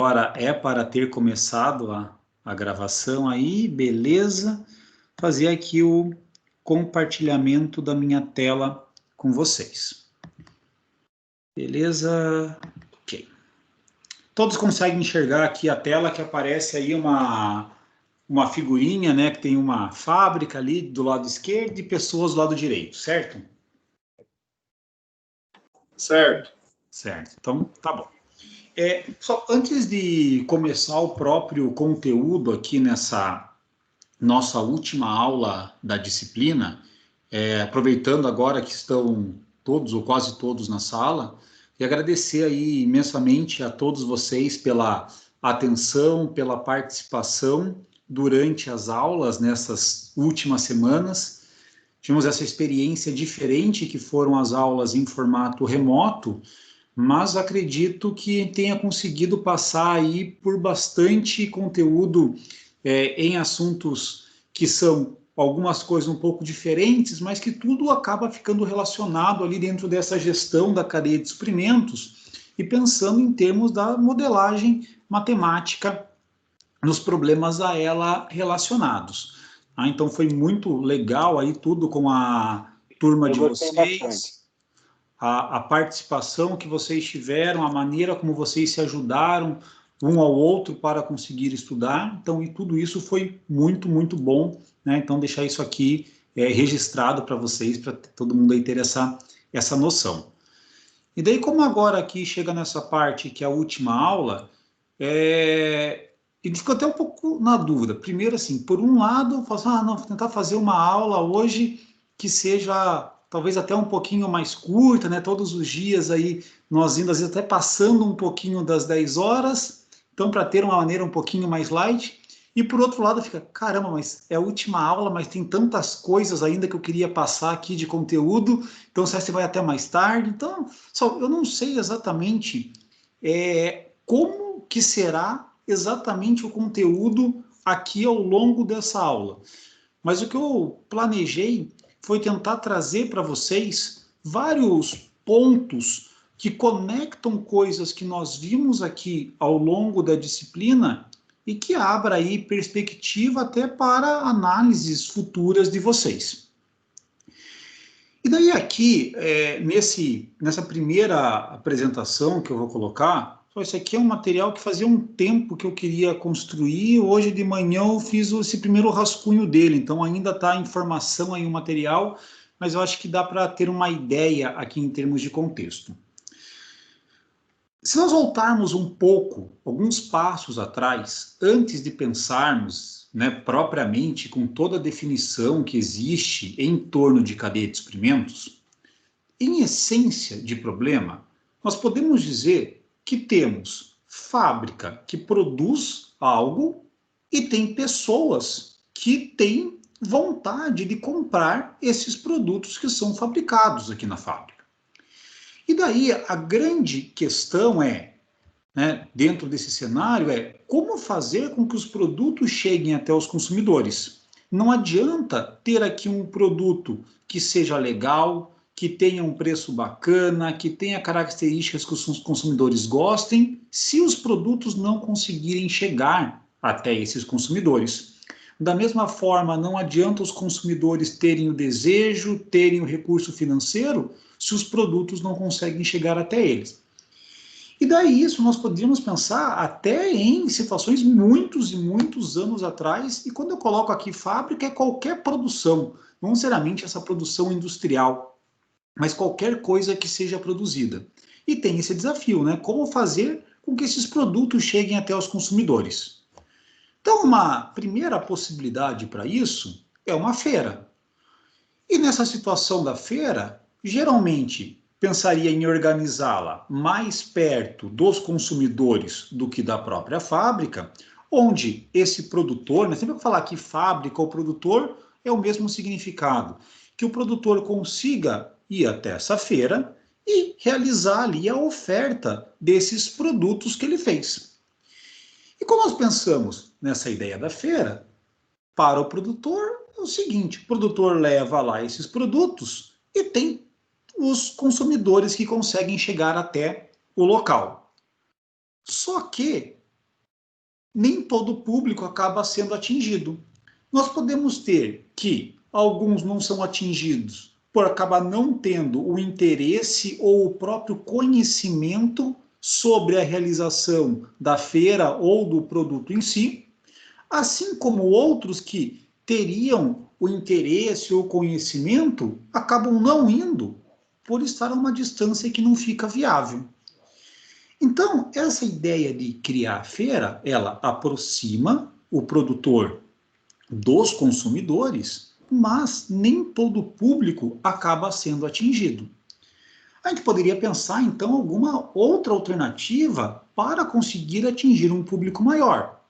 Agora é para ter começado a gravação aí, beleza. Fazer aqui o compartilhamento da minha tela com vocês. Beleza? Ok. Todos conseguem enxergar aqui a tela que aparece aí uma figurinha, né? Que tem uma fábrica ali do lado esquerdo e pessoas do lado direito, certo? Certo. Certo. Então, tá bom. Só antes de começar o próprio conteúdo aqui nessa nossa última aula da disciplina, aproveitando agora que estão todos ou quase todos na sala, e agradecer aí imensamente a todos vocês pela atenção, pela participação durante as aulas nessas últimas semanas. Tivemos essa experiência diferente que foram as aulas em formato remoto, mas acredito que tenha conseguido passar aí por bastante conteúdo em assuntos que são algumas coisas um pouco diferentes, mas que tudo acaba ficando relacionado ali dentro dessa gestão da cadeia de suprimentos e pensando em termos da modelagem matemática nos problemas a ela relacionados. Então foi muito legal aí tudo com a turma de vocês, a participação que vocês tiveram, a maneira como vocês se ajudaram um ao outro para conseguir estudar. Então, e tudo isso foi muito, muito bom, né? Então, deixar isso aqui registrado para vocês, para todo mundo aí ter essa noção. E daí, como agora aqui chega nessa parte que é a última aula, ele ficou até um pouco na dúvida. Primeiro, assim, por um lado, eu falo assim, não, vou tentar fazer uma aula hoje que seja talvez até um pouquinho mais curta, né? Todos os dias aí, nós indo, às vezes, até passando um pouquinho das 10 horas, então, para ter uma maneira um pouquinho mais light. E por outro lado, fica, caramba, mas é a última aula, mas tem tantas coisas ainda que eu queria passar aqui de conteúdo, então, se você vai até mais tarde. Então, eu não sei exatamente como que será exatamente o conteúdo aqui ao longo dessa aula. Mas o que eu planejei foi tentar trazer para vocês vários pontos que conectam coisas que nós vimos aqui ao longo da disciplina e que abra aí perspectiva até para análises futuras de vocês. E daí aqui, nessa primeira apresentação que eu vou colocar, esse aqui é um material que fazia um tempo que eu queria construir, hoje de manhã eu fiz esse primeiro rascunho dele, então ainda está em formação aí o material, mas eu acho que dá para ter uma ideia aqui em termos de contexto. Se nós voltarmos um pouco, alguns passos atrás, antes de pensarmos propriamente com toda a definição que existe em torno de cadeia de suprimentos, em essência de problema, nós podemos dizer que temos fábrica que produz algo e tem pessoas que têm vontade de comprar esses produtos que são fabricados aqui na fábrica. E daí a grande questão dentro desse cenário, como fazer com que os produtos cheguem até os consumidores. Não adianta ter aqui um produto que seja legal, que tenha um preço bacana, que tenha características que os consumidores gostem, se os produtos não conseguirem chegar até esses consumidores. Da mesma forma, não adianta os consumidores terem o desejo, terem o recurso financeiro, se os produtos não conseguem chegar até eles. E daí isso nós podíamos pensar até em situações muitos e muitos anos atrás, e quando eu coloco aqui fábrica, é qualquer produção, não necessariamente essa produção industrial, mas qualquer coisa que seja produzida. E tem esse desafio, como fazer com que esses produtos cheguem até os consumidores. Então, uma primeira possibilidade para isso é uma feira. E nessa situação da feira, geralmente pensaria em organizá-la mais perto dos consumidores do que da própria fábrica, onde esse produtor, sempre que eu falar que fábrica ou produtor é o mesmo significado, que o produtor consiga ir até essa feira e realizar ali a oferta desses produtos que ele fez. E quando nós pensamos nessa ideia da feira, para o produtor é o seguinte, o produtor leva lá esses produtos e tem os consumidores que conseguem chegar até o local. Só que nem todo o público acaba sendo atingido. Nós podemos ter que alguns não são atingidos por acabar não tendo o interesse ou o próprio conhecimento sobre a realização da feira ou do produto em si, assim como outros que teriam o interesse ou conhecimento acabam não indo por estar a uma distância que não fica viável. Então, essa ideia de criar a feira, ela aproxima o produtor dos consumidores, mas nem todo o público acaba sendo atingido. A gente poderia pensar, então, alguma outra alternativa para conseguir atingir um público maior.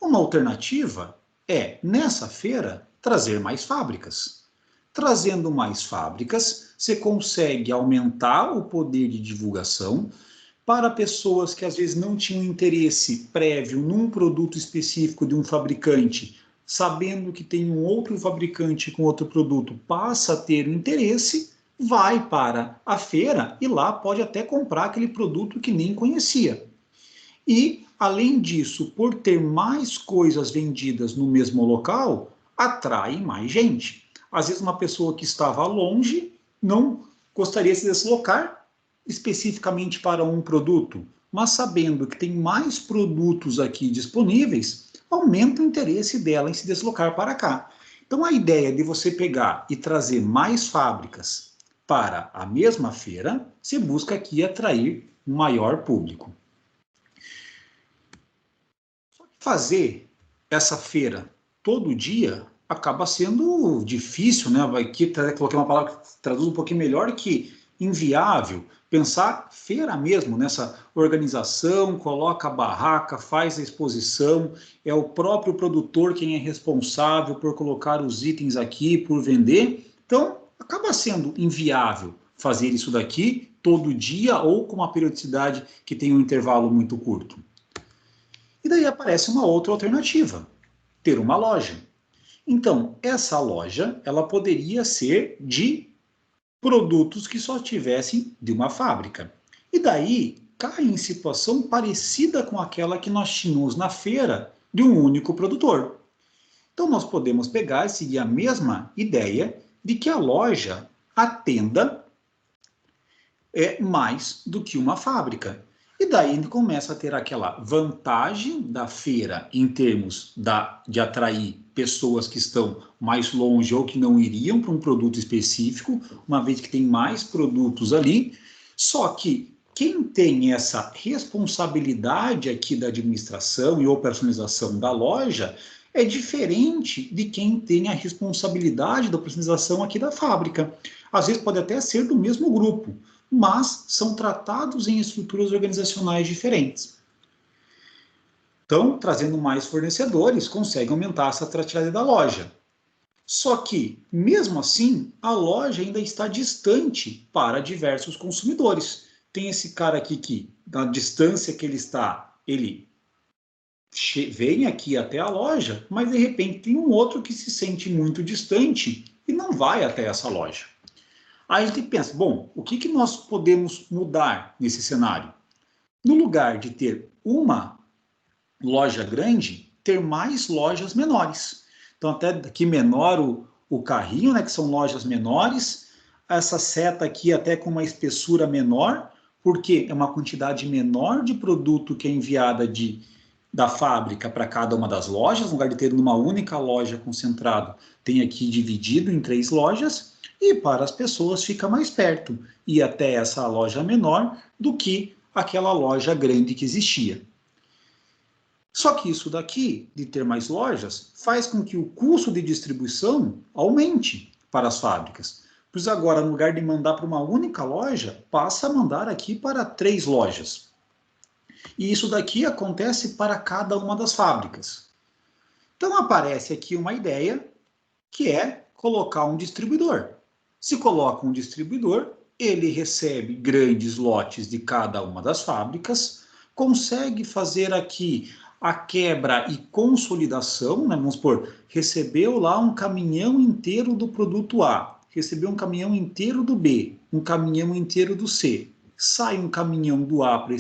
Uma alternativa é, nessa feira, trazer mais fábricas. Trazendo mais fábricas, você consegue aumentar o poder de divulgação para pessoas que às vezes não tinham interesse prévio num produto específico de um fabricante, sabendo que tem um outro fabricante com outro produto, passa a ter o interesse, vai para a feira e lá pode até comprar aquele produto que nem conhecia. E, além disso, por ter mais coisas vendidas no mesmo local, atrai mais gente. Às vezes, uma pessoa que estava longe não gostaria de se deslocar especificamente para um produto, mas sabendo que tem mais produtos aqui disponíveis, aumenta o interesse dela em se deslocar para cá. Então, a ideia de você pegar e trazer mais fábricas para a mesma feira, se busca aqui atrair um maior público. Fazer essa feira todo dia acaba sendo difícil, né? Aqui coloquei uma palavra que traduz um pouquinho melhor que inviável. Pensar feira mesmo, nessa organização, coloca a barraca, faz a exposição, é o próprio produtor quem é responsável por colocar os itens aqui, por vender. Então, acaba sendo inviável fazer isso daqui todo dia ou com uma periodicidade que tem um intervalo muito curto. E daí aparece uma outra alternativa, ter uma loja. Então, essa loja, ela poderia ser de produtos que só tivessem de uma fábrica. E daí cai em situação parecida com aquela que nós tínhamos na feira de um único produtor. Então, nós podemos pegar e seguir a mesma ideia de que a loja atenda mais do que uma fábrica. E daí a gente começa a ter aquela vantagem da feira em termos de atrair pessoas que estão mais longe ou que não iriam para um produto específico, uma vez que tem mais produtos ali. Só que quem tem essa responsabilidade aqui da administração e operacionalização da loja é diferente de quem tem a responsabilidade da operacionalização aqui da fábrica. Às vezes pode até ser do mesmo grupo, mas são tratados em estruturas organizacionais diferentes. Então, trazendo mais fornecedores, consegue aumentar essa atratividade da loja. Só que, mesmo assim, a loja ainda está distante para diversos consumidores. Tem esse cara aqui que, na distância que ele está, ele vem aqui até a loja, mas de repente tem um outro que se sente muito distante e não vai até essa loja. Aí a gente pensa, bom, o que nós podemos mudar nesse cenário? No lugar de ter uma loja grande, ter mais lojas menores. Então, até aqui menor o carrinho, né, que são lojas menores, essa seta aqui até com uma espessura menor, porque é uma quantidade menor de produto que é enviada da fábrica para cada uma das lojas, no lugar de ter numa única loja concentrado, tem aqui dividido em 3 lojas, e para as pessoas fica mais perto, ir até essa loja menor do que aquela loja grande que existia. Só que isso daqui, de ter mais lojas, faz com que o custo de distribuição aumente para as fábricas. Pois agora, no lugar de mandar para uma única loja, passa a mandar aqui para 3 lojas. E isso daqui acontece para cada uma das fábricas. Então aparece aqui uma ideia que é colocar um distribuidor. Se coloca um distribuidor, ele recebe grandes lotes de cada uma das fábricas, consegue fazer aqui a quebra e consolidação, né? Vamos supor, recebeu lá um caminhão inteiro do produto A, recebeu um caminhão inteiro do B, um caminhão inteiro do C. Sai um caminhão do A para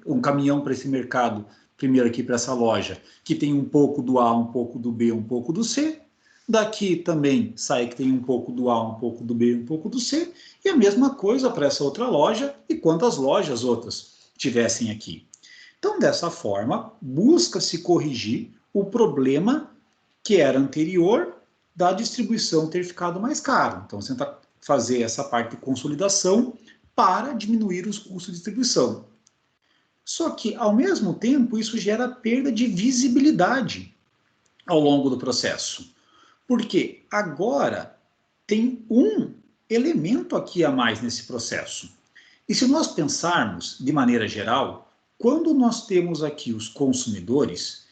um caminhão para esse mercado primeiro aqui para essa loja, que tem um pouco do A, um pouco do B, um pouco do C. Daqui também sai que tem um pouco do A, um pouco do B, um pouco do C. E a mesma coisa para essa outra loja e quantas lojas outras tivessem aqui. Então, dessa forma, busca-se corrigir o problema que era anterior da distribuição ter ficado mais cara. Então, você tenta fazer essa parte de consolidação para diminuir os custos de distribuição. Só que, ao mesmo tempo, isso gera perda de visibilidade ao longo do processo. Porque agora tem um elemento aqui a mais nesse processo. E se nós pensarmos de maneira geral, quando nós temos aqui os consumidores,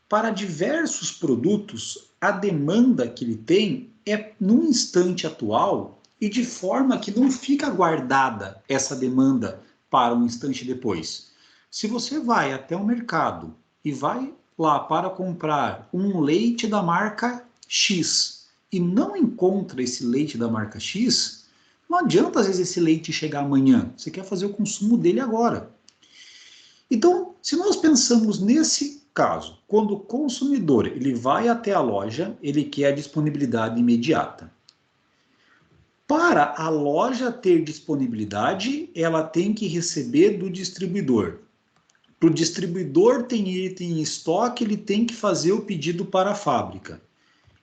para diversos produtos, a demanda que ele tem é no instante atual e de forma que não fica guardada essa demanda para um instante depois. Se você vai até o mercado e vai lá para comprar um leite da marca X e não encontra esse leite da marca X, não adianta às vezes esse leite chegar amanhã, você quer fazer o consumo dele agora. Então, se nós pensamos nesse caso, quando o consumidor ele vai até a loja, ele quer a disponibilidade imediata. Para a loja ter disponibilidade, ela tem que receber do distribuidor. Para o distribuidor ter item em estoque, ele tem que fazer o pedido para a fábrica.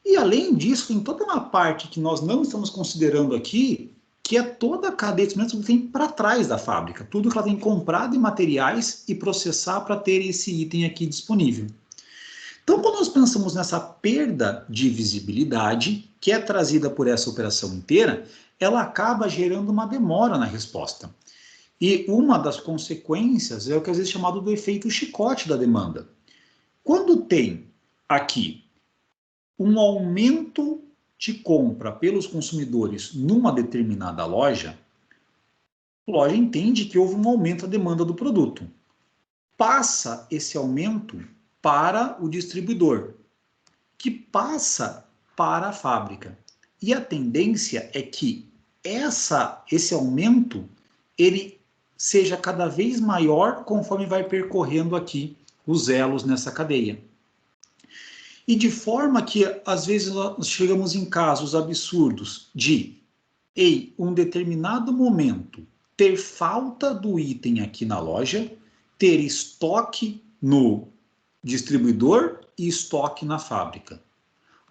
E além disso, tem toda uma parte que nós não estamos considerando aqui, que é toda a cadeia de suprimentos que tem para trás da fábrica. Tudo que ela tem comprado de materiais e processar para ter esse item aqui disponível. Então, quando nós pensamos nessa perda de visibilidade, que é trazida por essa operação inteira, ela acaba gerando uma demora na resposta. E uma das consequências é o que às vezes é chamado do efeito chicote da demanda. Quando tem aqui um aumento de compra pelos consumidores numa determinada loja, a loja entende que houve um aumento da demanda do produto. Passa esse aumento para o distribuidor, que passa para a fábrica. E a tendência é que esse aumento ele seja cada vez maior conforme vai percorrendo aqui os elos nessa cadeia. E de forma que, às vezes, nós chegamos em casos absurdos de, em um determinado momento, ter falta do item aqui na loja, ter estoque no distribuidor e estoque na fábrica.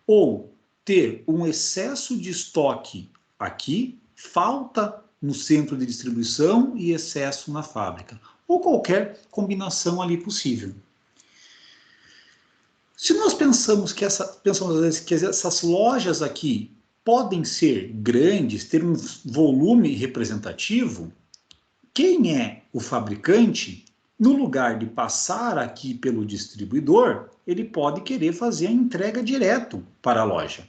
Ou ter um excesso de estoque aqui, falta no centro de distribuição e excesso na fábrica. Ou qualquer combinação ali possível. Se nós pensamos às vezes que essas lojas aqui podem ser grandes, ter um volume representativo, quem é o fabricante, no lugar de passar aqui pelo distribuidor, ele pode querer fazer a entrega direto para a loja.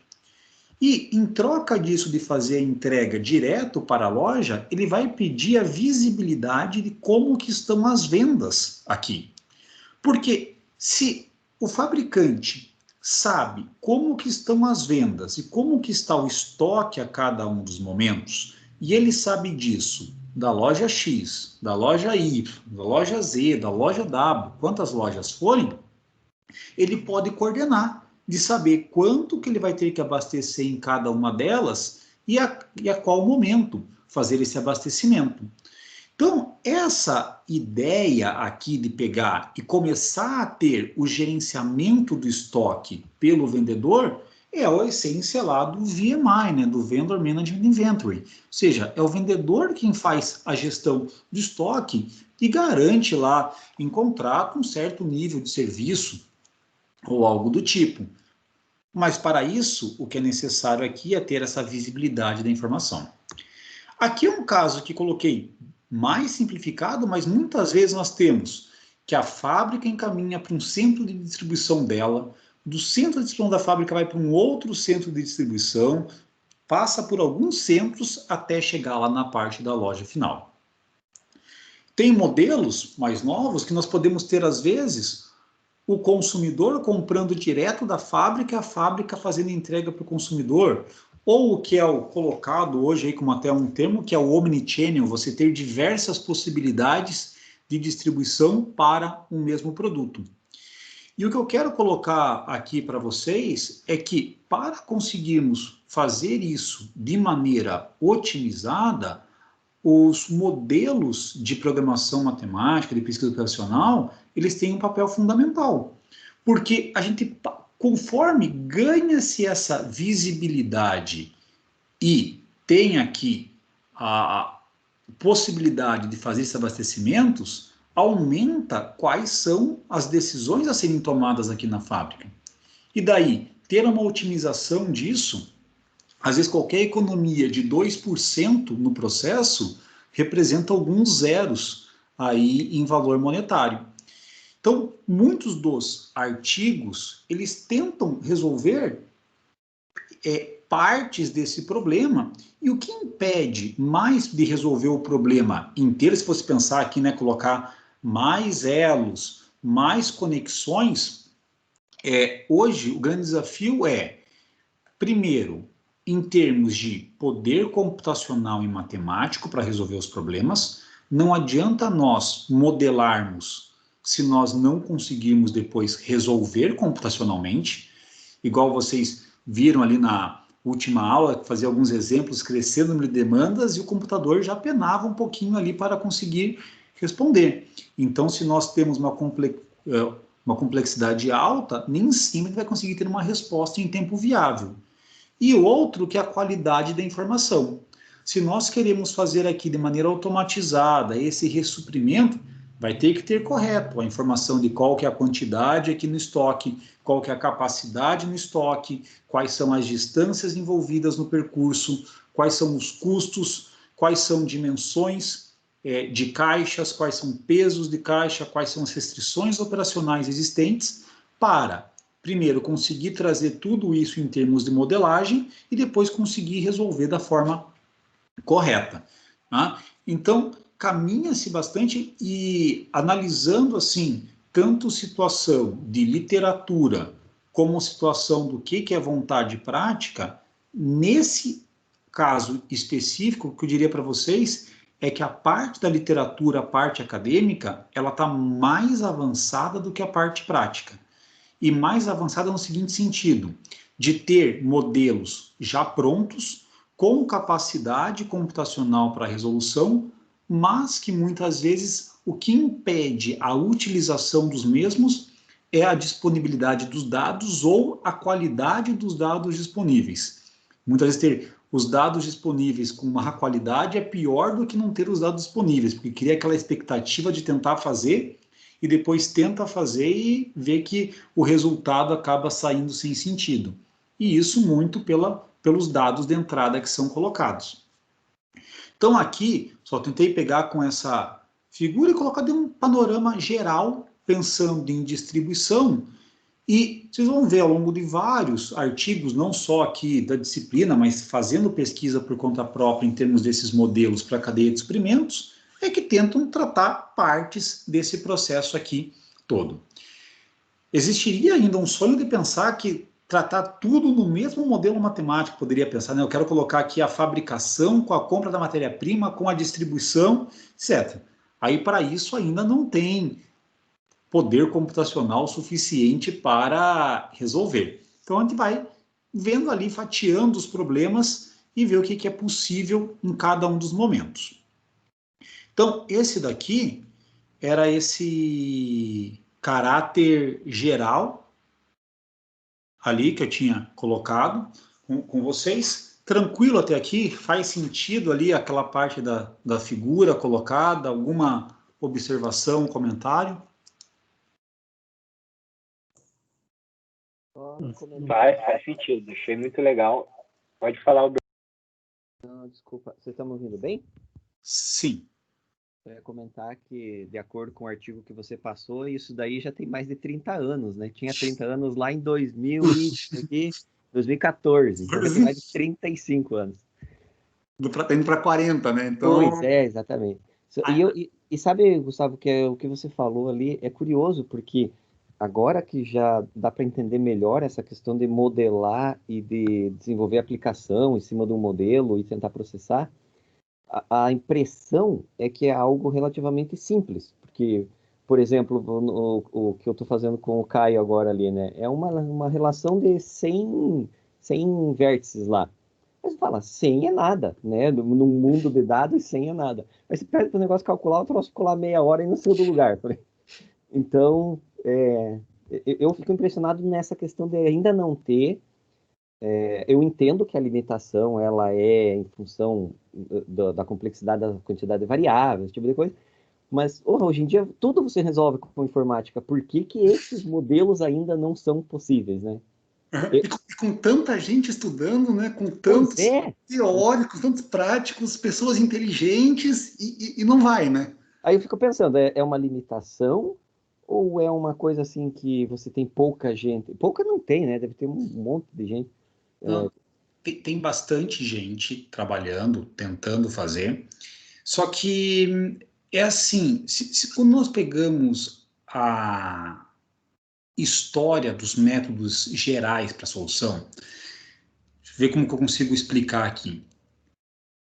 E, em troca disso de fazer a entrega direto para a loja, ele vai pedir a visibilidade de como que estão as vendas aqui. Porque se o fabricante sabe como que estão as vendas e como que está o estoque a cada um dos momentos, e ele sabe disso da loja X, da loja Y, da loja Z, da loja W, quantas lojas forem, ele pode coordenar de saber quanto que ele vai ter que abastecer em cada uma delas e a qual momento fazer esse abastecimento. Então, essa ideia aqui de pegar e começar a ter o gerenciamento do estoque pelo vendedor é a essência lá do VMI, né, do Vendor Management Inventory. Ou seja, é o vendedor quem faz a gestão do estoque e garante lá em contrato um certo nível de serviço ou algo do tipo. Mas para isso, o que é necessário aqui é ter essa visibilidade da informação. Aqui é um caso que coloquei mais simplificado, mas muitas vezes nós temos que a fábrica encaminha para um centro de distribuição dela, do centro de distribuição da fábrica vai para um outro centro de distribuição, passa por alguns centros até chegar lá na parte da loja final. Tem modelos mais novos que nós podemos ter, às vezes, o consumidor comprando direto da fábrica, a fábrica fazendo entrega para o consumidor, ou o que é o colocado hoje aí como até um termo, que é o omnichannel, você ter diversas possibilidades de distribuição para o mesmo produto. E o que eu quero colocar aqui para vocês é que, para conseguirmos fazer isso de maneira otimizada, os modelos de programação matemática, de pesquisa operacional, eles têm um papel fundamental. Porque a gente, conforme ganha-se essa visibilidade e tem aqui a possibilidade de fazer esses abastecimentos, aumenta quais são as decisões a serem tomadas aqui na fábrica. E daí, ter uma otimização disso, às vezes qualquer economia de 2% no processo representa alguns zeros aí em valor monetário. Então, muitos dos artigos, eles tentam resolver partes desse problema, e o que impede mais de resolver o problema inteiro, se fosse pensar aqui, né, colocar mais elos, mais conexões, hoje o grande desafio é, primeiro, em termos de poder computacional e matemático para resolver os problemas, não adianta nós modelarmos se nós não conseguirmos depois resolver computacionalmente, igual vocês viram ali na última aula, fazer alguns exemplos, crescendo o número de demandas e o computador já penava um pouquinho ali para conseguir responder. Então, se nós temos uma complexidade alta, nem sempre vai conseguir ter uma resposta em tempo viável. E outro que é a qualidade da informação. Se nós queremos fazer aqui de maneira automatizada esse ressuprimento, vai ter que ter correto a informação de qual que é a quantidade aqui no estoque, qual que é a capacidade no estoque, quais são as distâncias envolvidas no percurso, quais são os custos, quais são dimensões de caixas, quais são pesos de caixa, quais são as restrições operacionais existentes, para, primeiro, conseguir trazer tudo isso em termos de modelagem e depois conseguir resolver da forma correta. Tá? Então, caminha-se bastante e analisando assim, tanto situação de literatura como situação do que é vontade prática, nesse caso específico, o que eu diria para vocês é que a parte da literatura, a parte acadêmica, ela está mais avançada do que a parte prática. E mais avançada no seguinte sentido, de ter modelos já prontos, com capacidade computacional para resolução, mas que muitas vezes o que impede a utilização dos mesmos é a disponibilidade dos dados ou a qualidade dos dados disponíveis. Muitas vezes ter os dados disponíveis com uma qualidade é pior do que não ter os dados disponíveis, porque cria aquela expectativa de tentar fazer e depois tenta fazer e vê que o resultado acaba saindo sem sentido. E isso muito pelos dados de entrada que são colocados. Então aqui, só tentei pegar com essa figura e colocar de um panorama geral, pensando em distribuição, e vocês vão ver ao longo de vários artigos, não só aqui da disciplina, mas fazendo pesquisa por conta própria em termos desses modelos para a cadeia de suprimentos, é que tentam tratar partes desse processo aqui todo. Existiria ainda um sonho de pensar que tratar tudo no mesmo modelo matemático, poderia pensar, né? Eu quero colocar aqui a fabricação com a compra da matéria-prima, com a distribuição, etc. Aí, para isso, ainda não tem poder computacional suficiente para resolver. Então, a gente vai vendo ali, fatiando os problemas e ver o que é possível em cada um dos momentos. Então, esse daqui era esse caráter geral ali que eu tinha colocado com vocês. Tranquilo até aqui? Faz sentido ali aquela parte da figura colocada? Alguma observação, comentário? Faz sentido, achei muito legal. Pode falar o... Não, desculpa, vocês estão me ouvindo bem? Sim. Eu ia comentar que, de acordo com o artigo que você passou, isso daí já tem mais de 30 anos, né? Tinha 30 anos lá em 2014, então já tem mais de 35 anos. Está indo para 40, né? Então... Pois é, exatamente. E sabe, Gustavo, que o que você falou ali é curioso, porque agora que já dá para entender melhor essa questão de modelar e de desenvolver aplicação em cima de um modelo e tentar processar, a impressão é que é algo relativamente simples, porque que, por exemplo, o que eu estou fazendo com o Caio agora ali, né? É uma relação de 100 vértices lá. Mas fala, 100 é nada, né? No mundo de dados, 100 é nada. Aí você pede para o negócio calcular, o troço colar meia hora e não saiu do lugar. Então, eu fico impressionado nessa questão de ainda não ter. Eu entendo que a limitação ela é em função da complexidade da quantidade de variáveis, esse tipo de coisa, mas hoje em dia tudo você resolve com informática. Por que que esses modelos ainda não são possíveis, né? E com tanta gente estudando, né? Com Pois tantos é. teóricos, tantos práticos, pessoas inteligentes, e não vai, né? Aí eu fico pensando, é uma limitação ou é uma coisa assim que você tem pouca gente? Pouca não tem, né? Deve ter um monte de gente. Não, tem bastante gente trabalhando, tentando fazer. Só que é assim, se quando nós pegamos a história dos métodos gerais para a solução, deixa eu ver como que eu consigo explicar aqui.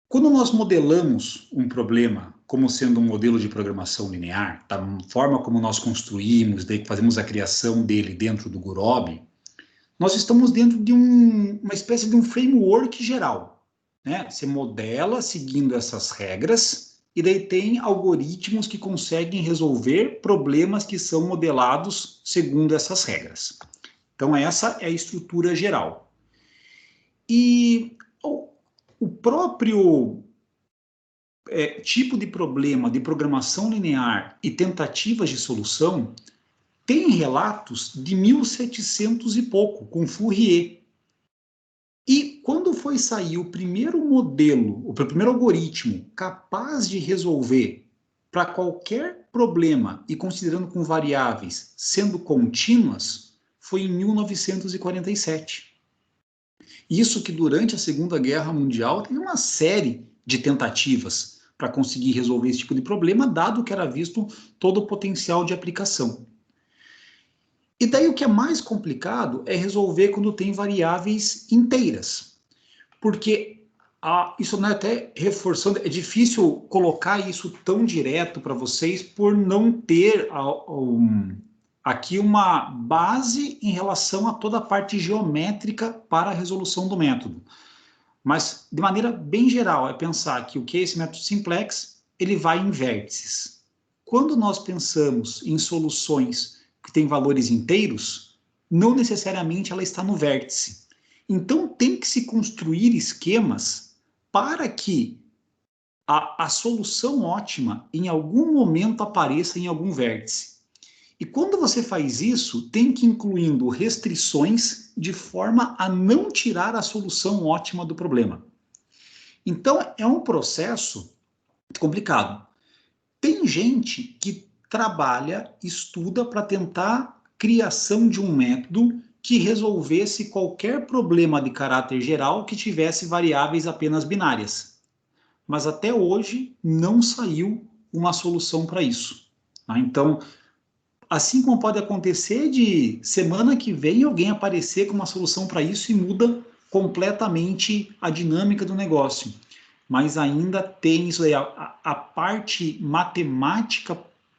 Quando nós modelamos um problema como sendo um modelo de programação linear, da forma como nós construímos, daí fazemos a criação dele dentro do Gurobi, nós estamos dentro de uma espécie de um framework geral, né? Você modela seguindo essas regras e daí tem algoritmos que conseguem resolver problemas que são modelados segundo essas regras. Então essa é a estrutura geral. E o próprio tipo de problema de programação linear e tentativas de solução tem relatos de 1700 e pouco, com Fourier. E quando foi sair o primeiro modelo, o primeiro algoritmo capaz de resolver para qualquer problema e considerando com variáveis sendo contínuas, foi em 1947. Isso que durante a Segunda Guerra Mundial teve uma série de tentativas para conseguir resolver esse tipo de problema, dado que era visto todo o potencial de aplicação. E daí o que é mais complicado é resolver quando tem variáveis inteiras, porque isso não é até reforçando, é difícil colocar isso tão direto para vocês por não ter aqui uma base em relação a toda a parte geométrica para a resolução do método. Mas, de maneira bem geral, é pensar que o que é esse método simplex, ele vai em vértices. Quando nós pensamos em soluções que têm valores inteiros, não necessariamente ela está no vértice. Então, tem que se construir esquemas para que a solução ótima, em algum momento, apareça em algum vértice. E quando você faz isso, tem que incluindo restrições de forma a não tirar a solução ótima do problema. Então, é um processo complicado. Tem gente que trabalha, estuda para tentar criação de um método que resolvesse qualquer problema de caráter geral que tivesse variáveis apenas binárias. Mas até hoje não saiu uma solução para isso. Então, assim como pode acontecer de semana que vem alguém aparecer com uma solução para isso e muda completamente a dinâmica do negócio. Mas ainda tem isso aí, a parte matemática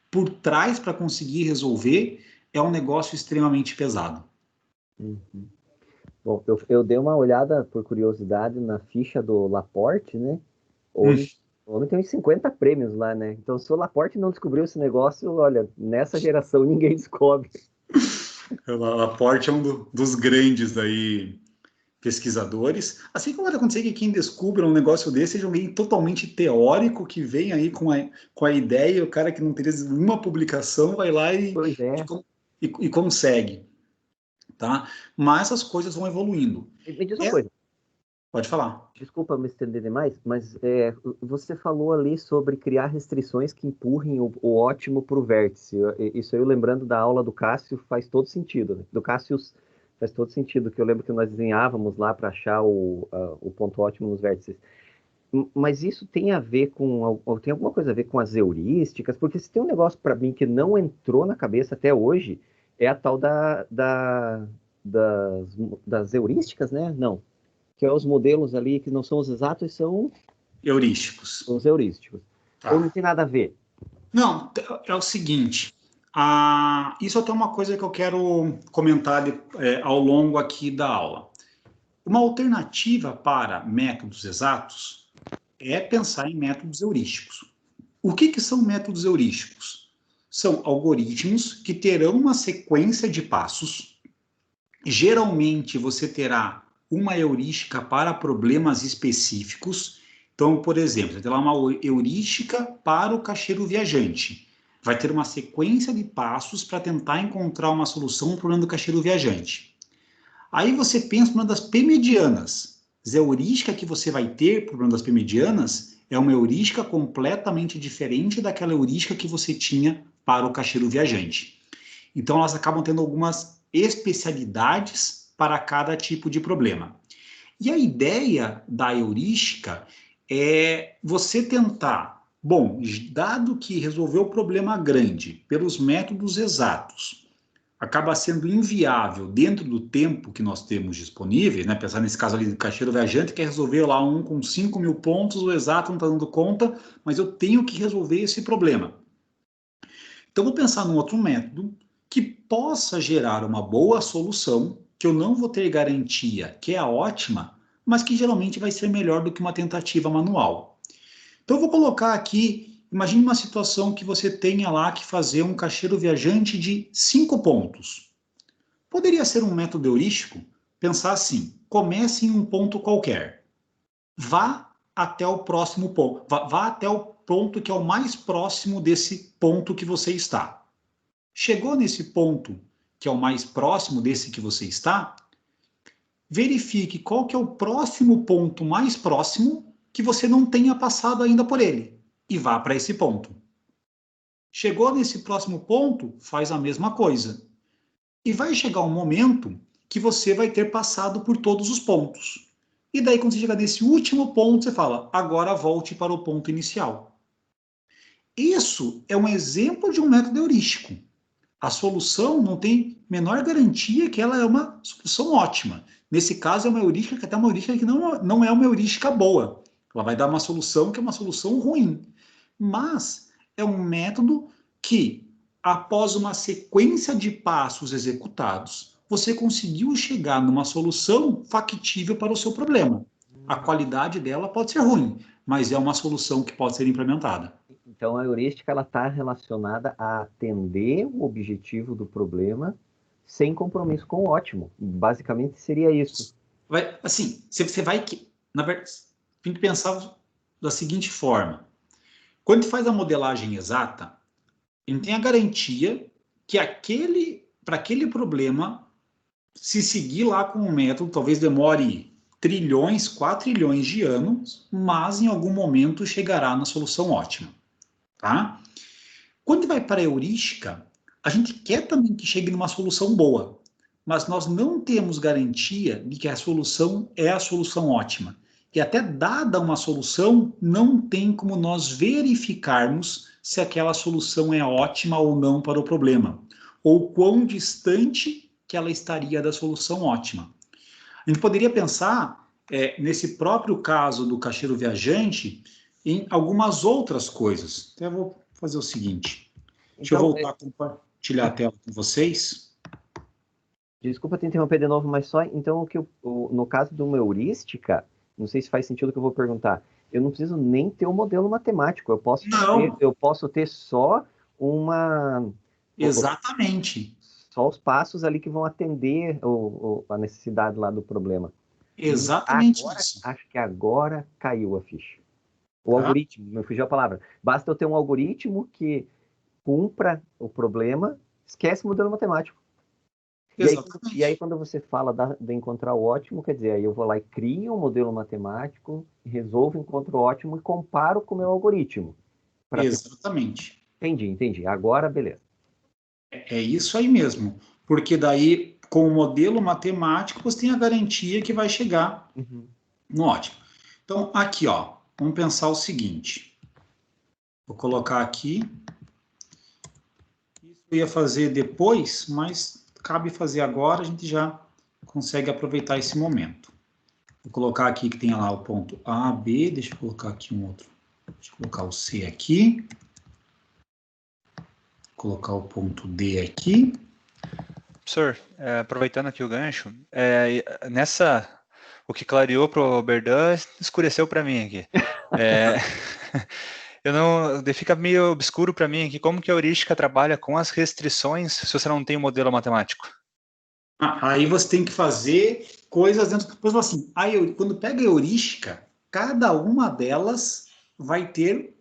por trás para conseguir resolver é um negócio extremamente pesado. Uhum. Bom, eu dei uma olhada por curiosidade na ficha do Laporte, né? O homem tem uns 50 prêmios lá, né? Então, se o Laporte não descobriu esse negócio, olha, nessa geração ninguém descobre. Laporte é um dos grandes aí pesquisadores. Assim como pode acontecer que quem descubra um negócio desse seja alguém totalmente teórico que vem aí com a ideia, o cara que não teria uma publicação vai lá Pois é. e consegue, tá? Mas as coisas vão evoluindo. Me diz uma coisa. Pode falar. Desculpa me estender demais, mas você falou ali sobre criar restrições que empurrem o ótimo para o vértice. Isso aí, lembrando da aula do Cássio, faz todo sentido, né? Do Cássio faz todo sentido, que eu lembro que nós desenhávamos lá para achar o ponto ótimo nos vértices. Mas isso tem a ver tem alguma coisa a ver com as heurísticas? Porque se tem um negócio para mim que não entrou na cabeça até hoje, é a tal das heurísticas, né? Não. Que é os modelos ali que não são os exatos, são Heurísticos. os heurísticos. Ou não Tá. tem nada a ver? Não, é o seguinte, isso até é uma coisa que eu quero comentar ao longo aqui da aula. Uma alternativa para métodos exatos é pensar em métodos heurísticos. O que são métodos heurísticos? São algoritmos que terão uma sequência de passos. Geralmente você terá uma heurística para problemas específicos. Então, por exemplo, você terá uma heurística para o caixeiro viajante. Vai ter uma sequência de passos para tentar encontrar uma solução para o problema do caixeiro viajante. Aí você pensa no problema das p-medianas. A heurística que você vai ter para o problema das p-medianas é uma heurística completamente diferente daquela heurística que você tinha para o caixeiro viajante. Então, elas acabam tendo algumas especialidades para cada tipo de problema. E a ideia da heurística é você tentar, bom, dado que resolver o problema grande pelos métodos exatos acaba sendo inviável dentro do tempo que nós temos disponível, né? Pensar nesse caso ali do caixeiro viajante, que é resolver lá um com 5.000 pontos, o exato não está dando conta, mas eu tenho que resolver esse problema. Então, vou pensar num outro método que possa gerar uma boa solução, que eu não vou ter garantia que é a ótima, mas que geralmente vai ser melhor do que uma tentativa manual. Então, eu vou colocar aqui, imagine uma situação que você tenha lá que fazer um caixeiro viajante de 5 pontos. Poderia ser um método heurístico pensar assim: comece em um ponto qualquer, vá até o próximo ponto, vá até o ponto que é o mais próximo desse ponto que você está. Chegou nesse ponto que é o mais próximo desse que você está, verifique qual que é o próximo ponto mais próximo que você não tenha passado ainda por ele e vá para esse ponto. Chegou nesse próximo ponto, faz a mesma coisa. E vai chegar um momento que você vai ter passado por todos os pontos. E daí, quando você chegar nesse último ponto, você fala, agora volte para o ponto inicial. Isso é um exemplo de um método heurístico. A solução não tem menor garantia que ela é uma solução ótima. Nesse caso, é uma heurística que até uma heurística que não é uma heurística boa. Ela vai dar uma solução que é uma solução ruim. Mas é um método que, após uma sequência de passos executados, você conseguiu chegar numa solução factível para o seu problema. A qualidade dela pode ser ruim, mas é uma solução que pode ser implementada. Então, a heurística ela está relacionada a atender o objetivo do problema sem compromisso com o ótimo. Basicamente, seria isso. Assim, você vai... Na verdade, tem que pensar da seguinte forma. Quando você faz a modelagem exata, ele tem a garantia que para aquele problema, se seguir lá com o método, talvez demore trilhões, 4 trilhões de anos, mas em algum momento chegará na solução ótima. Tá? Quando vai para a heurística, a gente quer também que chegue numa solução boa, mas nós não temos garantia de que a solução é a solução ótima. E até dada uma solução, não tem como nós verificarmos se aquela solução é ótima ou não para o problema, ou quão distante que ela estaria da solução ótima. A gente poderia pensar, nesse próprio caso do caixeiro viajante, em algumas outras coisas. Então, eu vou fazer o seguinte. Deixa eu voltar a compartilhar a tela com vocês. Desculpa te interromper de novo, mas só então no caso de uma heurística, não sei se faz sentido o que eu vou perguntar. Eu não preciso nem ter um modelo matemático. Eu posso ter só uma. Exatamente. Só os passos ali que vão atender a necessidade lá do problema. Exatamente agora, isso. Acho que agora caiu a ficha. O algoritmo, me fugiu a palavra. Basta eu ter um algoritmo que cumpra o problema, esquece o modelo matemático. E aí, quando você fala de encontrar o ótimo, quer dizer, aí eu vou lá e crio um modelo matemático, resolvo, encontro o ótimo e comparo com o meu algoritmo. Exatamente. Entendi. Agora, beleza. É isso aí mesmo. Porque daí, com o modelo matemático, você tem a garantia que vai chegar no ótimo. Então, aqui, ó, vamos pensar o seguinte. Vou colocar aqui. Isso eu ia fazer depois, mas cabe fazer agora, a gente já consegue aproveitar esse momento. Vou colocar aqui que tem lá o ponto A, B, deixa eu colocar aqui um outro. Deixa eu colocar o C aqui. colocar o ponto D aqui. Professor, aproveitando aqui o gancho, o que clareou para o Berdan escureceu para mim aqui. Fica meio obscuro para mim aqui como que a heurística trabalha com as restrições se você não tem um modelo matemático. Aí você tem que fazer coisas dentro. Por exemplo, assim, quando pega a heurística, cada uma delas vai ter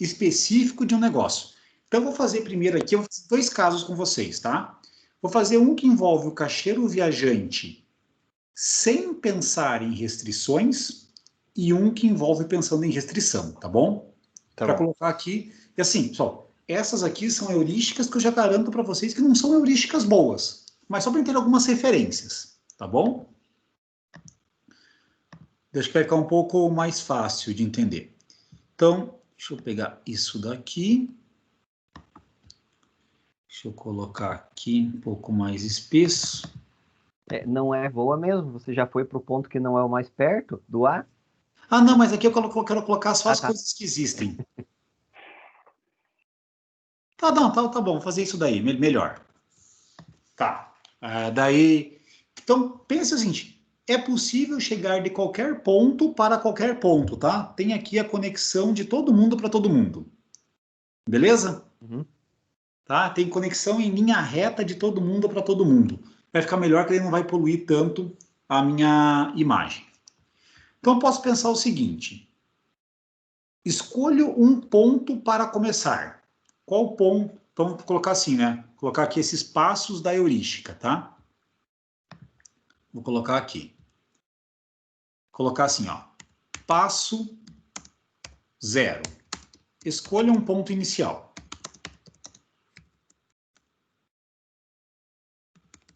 específico de um negócio. Então, eu vou fazer primeiro aqui, eu vou fazer 2 casos com vocês, tá? Vou fazer um que envolve o caixeiro viajante sem pensar em restrições e um que envolve pensando em restrição, tá bom? Para colocar aqui. E assim, pessoal, essas aqui são heurísticas que eu já garanto para vocês que não são heurísticas boas, mas só para ter algumas referências, tá bom? Acho que vai ficar um pouco mais fácil de entender. Então, deixa eu pegar isso daqui. Deixa eu colocar aqui um pouco mais espesso. Não é voa mesmo? Você já foi para o ponto que não é o mais perto do A? Ah, não, mas aqui eu quero colocar só as tá. coisas que existem. Tá, não, tá bom, vou fazer isso daí, melhor. Tá. Daí, então, pensa o seguinte, é possível chegar de qualquer ponto para qualquer ponto, tá? Tem aqui a conexão de todo mundo para todo mundo. Beleza? Uhum. Tá? Tem conexão em linha reta de todo mundo para todo mundo. Vai ficar melhor que ele não vai poluir tanto a minha imagem. Então, eu posso pensar o seguinte. Escolho um ponto para começar. Qual ponto? Então, vou colocar assim, né? Vou colocar aqui esses passos da heurística, tá? Vou colocar aqui. Vou colocar assim, ó. Passo 0. Escolha um ponto inicial.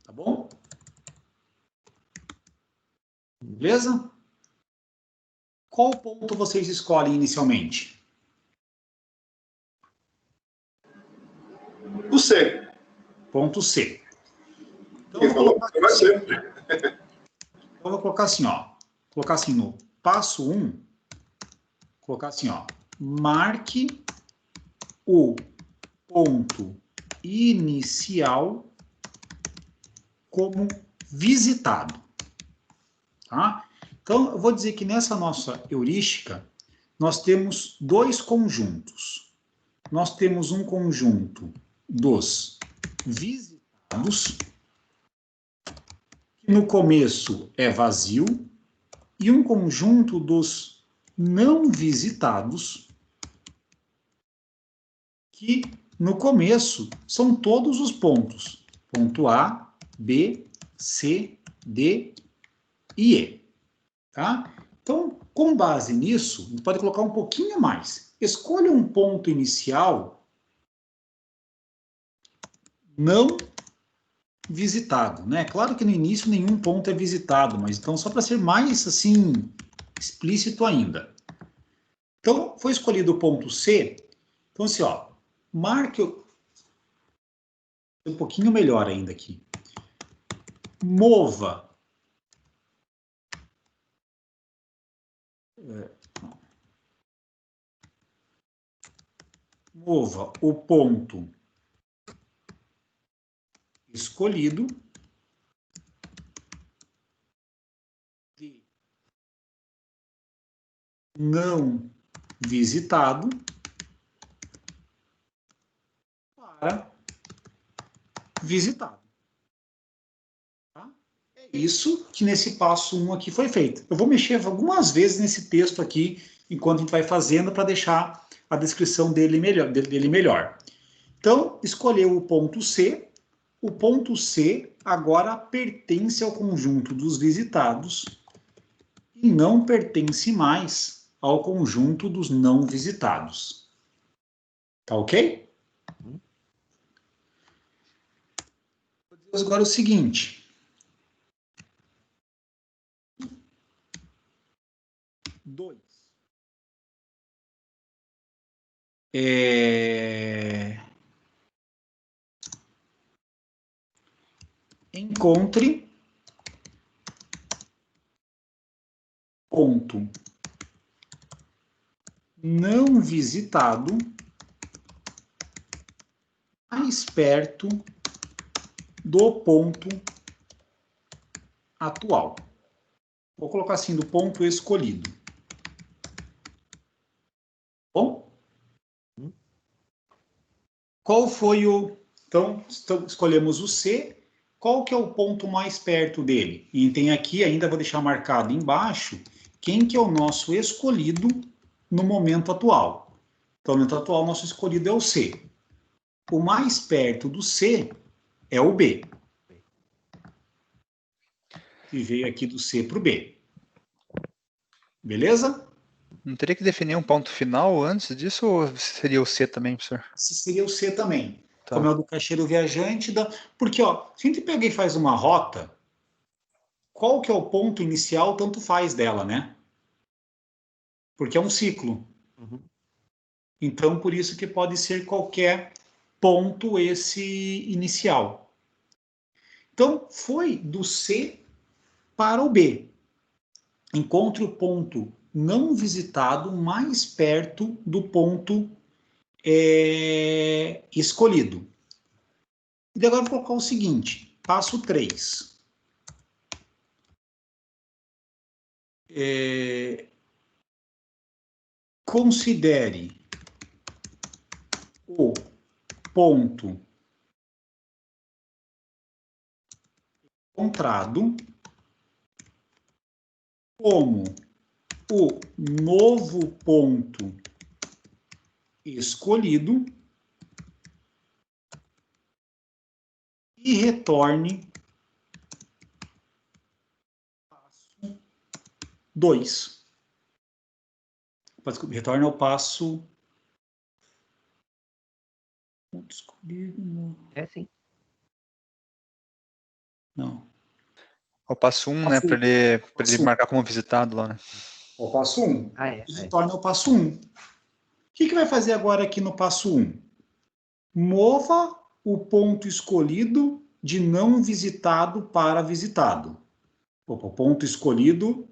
Tá bom? Beleza? Qual ponto vocês escolhem inicialmente? O C. Ponto C. Então, Ele falou que vai ser. então, eu vou colocar assim, ó. Vou colocar assim no passo 1. Colocar assim, ó. Marque o ponto inicial como visitado. Tá? Então, eu vou dizer que nessa nossa heurística, nós temos 2 conjuntos. Nós temos um conjunto dos visitados, que no começo é vazio, e um conjunto dos não visitados, que no começo são todos os pontos. Ponto A, B, C, D e E. Tá? Então, com base nisso, a gente pode colocar um pouquinho mais. Escolha um ponto inicial não visitado, né? Claro que no início nenhum ponto é visitado, mas então só para ser mais assim explícito ainda. Então, foi escolhido o ponto C. Então, assim, ó, marque um pouquinho melhor ainda aqui. Mova o ponto escolhido de não visitado para visitado. Tá? É isso que nesse passo 1 aqui foi feito. Eu vou mexer algumas vezes nesse texto aqui, enquanto a gente vai fazendo, para deixar a descrição dele melhor. Então, escolheu o ponto C. O ponto C agora pertence ao conjunto dos visitados e não pertence mais ao conjunto dos não visitados. Tá ok? Agora o seguinte. Encontre ponto não visitado mais mais perto do ponto atual. Vou colocar assim, do ponto escolhido. Bom? Qual foi o... Então, escolhemos o C. Qual que é o ponto mais perto dele? E tem aqui, ainda vou deixar marcado embaixo, quem que é o nosso escolhido no momento atual. Então, no momento atual, o nosso escolhido é o C. O mais perto do C é o B. Que veio aqui do C para o B. Beleza? Não teria que definir um ponto final antes disso, ou seria o C também, professor? Esse seria o C também. Tá. Como é o do caixeiro viajante. Porque, ó, se a gente pega e faz uma rota, qual que é o ponto inicial, tanto faz dela, né? Porque é um ciclo. Uhum. Então, por isso que pode ser qualquer ponto esse inicial. Então, foi do C para o B. Encontre o ponto não visitado mais perto do ponto escolhido. E agora vou colocar o seguinte, passo 3. Considere o ponto encontrado como o novo ponto escolhido e retorne passo 2. Retorne ao passo ponto escolhido. É, sim. Não. O passo 1, né, para ele marcar como visitado lá, né? O passo 1. Ah, é. Retorna ao passo 1. O que vai fazer agora aqui no passo 1? Mova o ponto escolhido de não visitado para visitado. Opa, o ponto escolhido...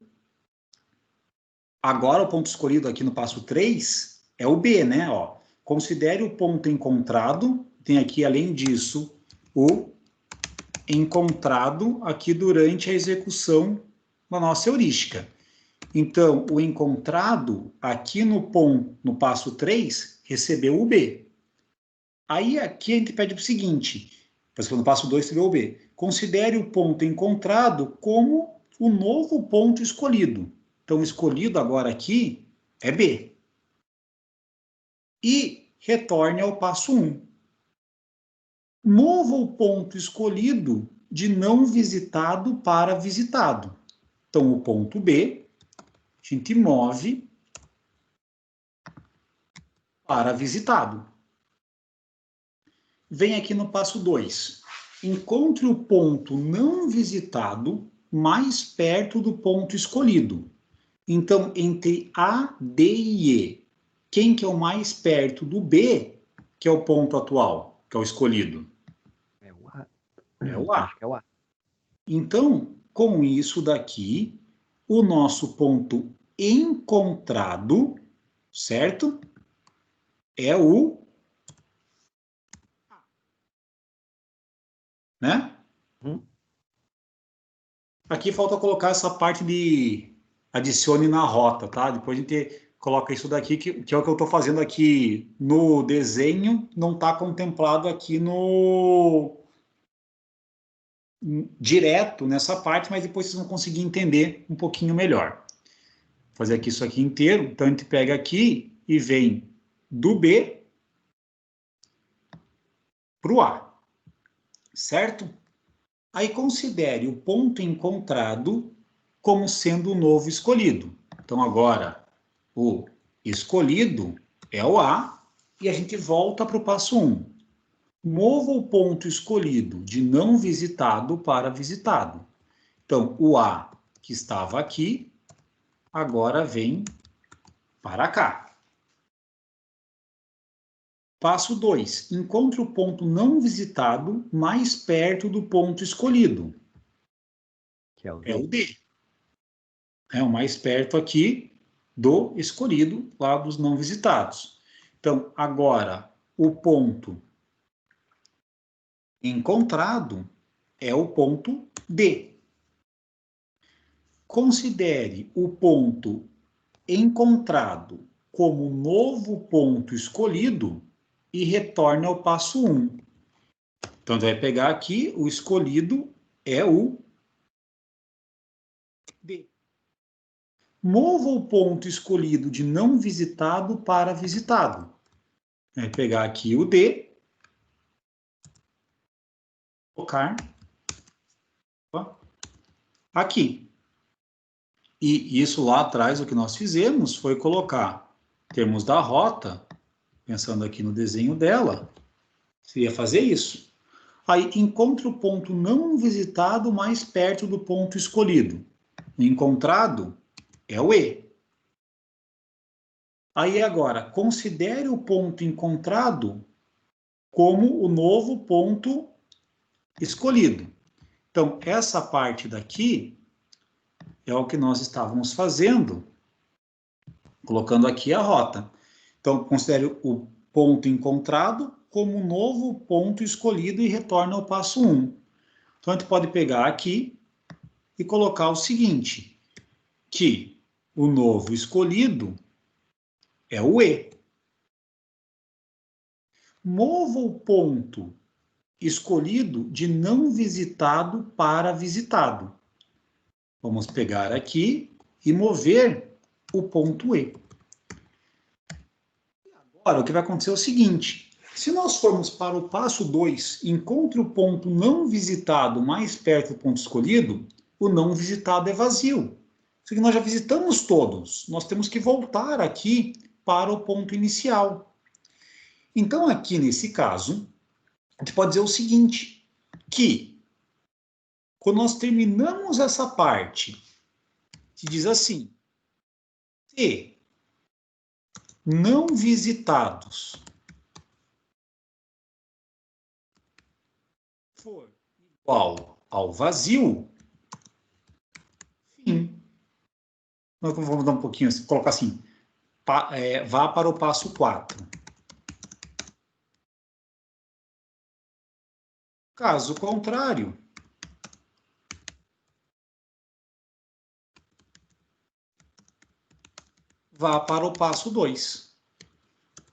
Agora o ponto escolhido aqui no passo 3 é o B, né? Ó, considere o ponto encontrado. Tem aqui, além disso, o encontrado aqui durante a execução da nossa heurística. Então, o encontrado aqui no passo 3 recebeu o B. Aí aqui a gente pede o seguinte, no passo 2 recebeu o B. Considere o ponto encontrado como o novo ponto escolhido. Então, escolhido agora aqui é B. E retorne ao passo 1. Mova o ponto escolhido de não visitado para visitado. Então, o ponto B, a gente move para visitado. Vem aqui no passo 2. Encontre o ponto não visitado mais perto do ponto escolhido. Então, entre A, D e E, quem que é o mais perto do B, que é o ponto atual, que é o escolhido? É o A. É o A. Acho que é o A. Então, com isso daqui, o nosso ponto encontrado, certo? É o A. Né? Aqui falta colocar essa parte de adicione na rota, tá? Depois a gente coloca isso daqui, que é o que eu estou fazendo aqui no desenho, não está contemplado aqui no direto nessa parte, mas depois vocês vão conseguir entender um pouquinho melhor. Vou fazer aqui isso aqui inteiro, então a gente pega aqui e vem do B para o A, certo? Aí considere o ponto encontrado como sendo o novo escolhido. Então agora o escolhido é o A e a gente volta para o passo 1. Mova o ponto escolhido de não visitado para visitado. Então o A que estava aqui agora vem para cá. Passo 2. Encontre o ponto não visitado mais perto do ponto escolhido. Que é o É o D. É o mais perto aqui do escolhido, lá dos não visitados. Então, agora, o ponto encontrado é o ponto D. Considere o ponto encontrado como novo ponto escolhido e retorne ao passo 1. Então, vai pegar aqui, o escolhido é o D. Mova o ponto escolhido de não visitado para visitado. Vai pegar aqui o D, colocar aqui. E isso lá atrás, o que nós fizemos foi colocar termos da rota, pensando aqui no desenho dela, seria fazer isso. Aí, encontre o ponto não visitado mais perto do ponto escolhido. O encontrado é o E. Aí, agora, considere o ponto encontrado como o novo ponto escolhido. Então, essa parte daqui é o que nós estávamos fazendo, colocando aqui a rota. Então, considere o ponto encontrado como um novo ponto escolhido e retorna ao passo 1. Então, a gente pode pegar aqui e colocar o seguinte, que o novo escolhido é o E. Mova o ponto escolhido de não visitado para visitado. Vamos pegar aqui e mover o ponto E. Agora, o que vai acontecer é o seguinte, se nós formos para o passo 2, encontre o ponto não visitado mais perto do ponto escolhido, o não visitado é vazio. Isso aqui nós já visitamos todos, nós temos que voltar aqui para o ponto inicial. Então, aqui nesse caso, a gente pode dizer o seguinte, que quando nós terminamos essa parte, que diz assim, se não visitados for igual ao vazio, fim. Nós vamos dar um pouquinho, colocar assim, vá para o passo 4. Caso contrário, vá para o passo 2.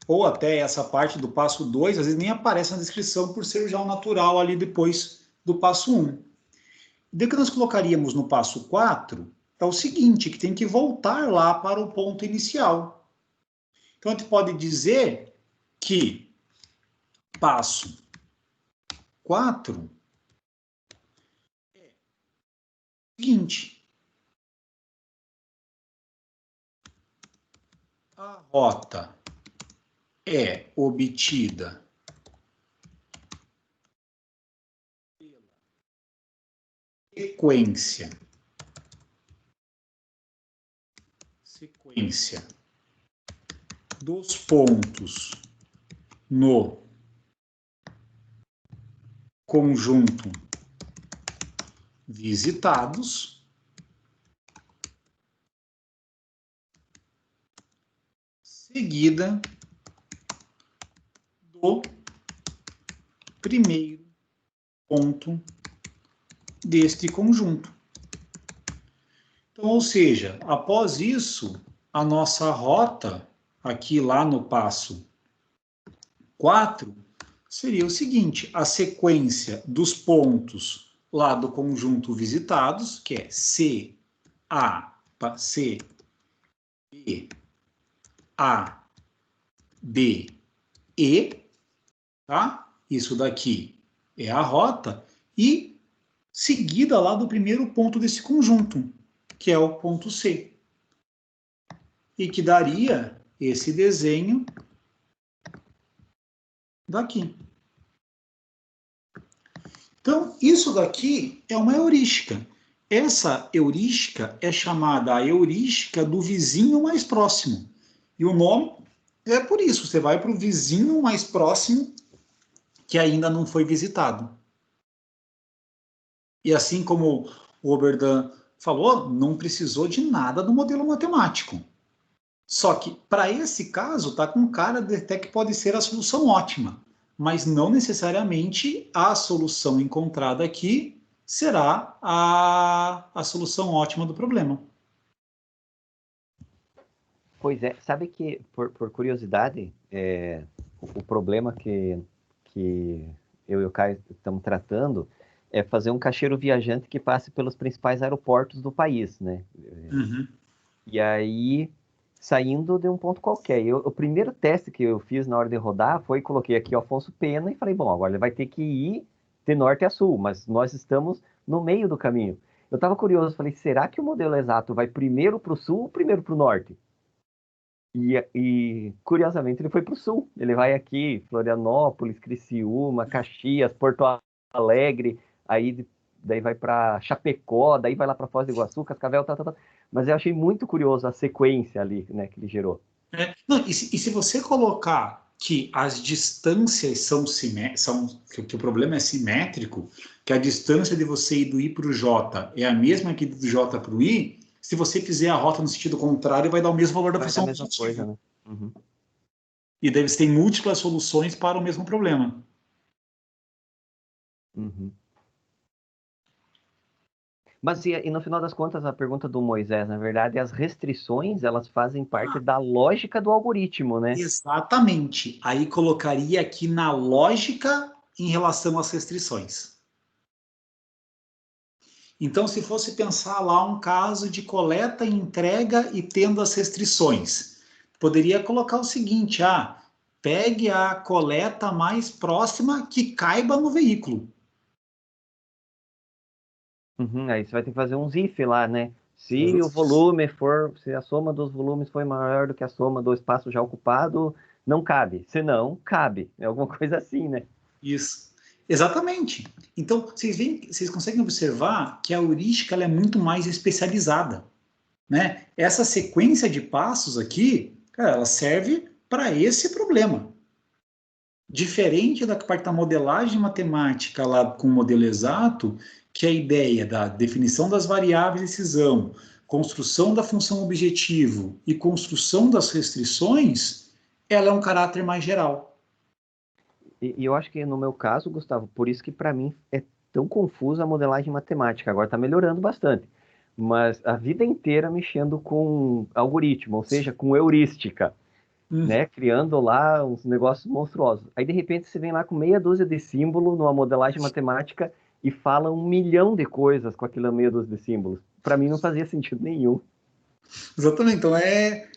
Ou até essa parte do passo 2, às vezes nem aparece na descrição por ser já o natural ali depois do passo 1. Daí que nós colocaríamos no passo 4, é o seguinte, que tem que voltar lá para o ponto inicial. Então, a gente pode dizer que passo 4 é o seguinte. A rota é obtida pela sequência dos pontos no conjunto visitados seguida do primeiro ponto deste conjunto. Então, ou seja, após isso, a nossa rota, aqui lá no passo 4, seria o seguinte, a sequência dos pontos lá do conjunto visitados, que é C, B, A, B, E, tá? Isso daqui é a rota, e seguida lá do primeiro ponto desse conjunto, que é o ponto C. E que daria esse desenho daqui. Então, isso daqui é uma heurística. Essa heurística é chamada a heurística do vizinho mais próximo. E o nome é por isso, você vai para o vizinho mais próximo que ainda não foi visitado. E assim como o Oberdan falou, não precisou de nada do modelo matemático. Só que, para esse caso, está com cara de até que pode ser a solução ótima. mas não necessariamente a solução encontrada aqui será a solução ótima do problema. Pois é, sabe que, por curiosidade, o problema que eu e o Caio estamos tratando é fazer um caixeiro viajante que passe pelos principais aeroportos do país, né? Uhum. E aí, saindo de um ponto qualquer. O primeiro teste que eu fiz na hora de rodar foi, coloquei aqui o Afonso Pena e falei, bom, agora ele vai ter que ir de norte a sul, mas nós estamos no meio do caminho. Eu estava curioso, falei, será que o modelo exato vai primeiro para o sul ou primeiro para o norte? Curiosamente, ele foi para o sul. Ele vai aqui, Florianópolis, Criciúma, Caxias, Porto Alegre, daí vai para Chapecó, daí vai lá para Foz do Iguaçu, Cascavel, tal. Mas eu achei muito curioso a sequência ali, né, que ele gerou. Não, e se você colocar que as distâncias que o problema é simétrico, que a distância de você ir do I para o J é a mesma que do J para o I, se você fizer a rota no sentido contrário, vai dar o mesmo valor da Vai dar função a mesma objetiva. coisa, né? Uhum. E daí você tem múltiplas soluções para o mesmo problema. Uhum. Mas e no final das contas, a pergunta do Moisés, na verdade, as restrições, elas fazem parte da lógica do algoritmo, né? Exatamente. Aí colocaria aqui na lógica em relação às restrições. Então, se fosse pensar lá um caso de coleta, entrega e tendo as restrições, poderia colocar o seguinte: pegue a coleta mais próxima que caiba no veículo. Uhum, aí você vai ter que fazer uns if lá, né? Se o volume se a soma dos volumes foi maior do que a soma do espaço já ocupado, não cabe. Se não, cabe. É alguma coisa assim, né? Isso. Exatamente. Então, vocês conseguem observar que a heurística ela é muito mais especializada, né? Essa sequência de passos aqui, cara, ela serve para esse problema. Diferente da parte da modelagem matemática lá com o modelo exato, que é a ideia da definição das variáveis de decisão, construção da função objetivo e construção das restrições, ela é um caráter mais geral. E eu acho que no meu caso, Gustavo, por isso que para mim é tão confusa a modelagem matemática. Agora está melhorando bastante. Mas a vida inteira mexendo com algoritmo, ou seja, com heurística, né? Criando lá uns negócios monstruosos. Aí, de repente, você vem lá com meia dúzia de símbolo numa modelagem matemática e fala 1 milhão de coisas com aquela meia dúzia de símbolos. Para mim não fazia sentido nenhum. Exatamente. Então é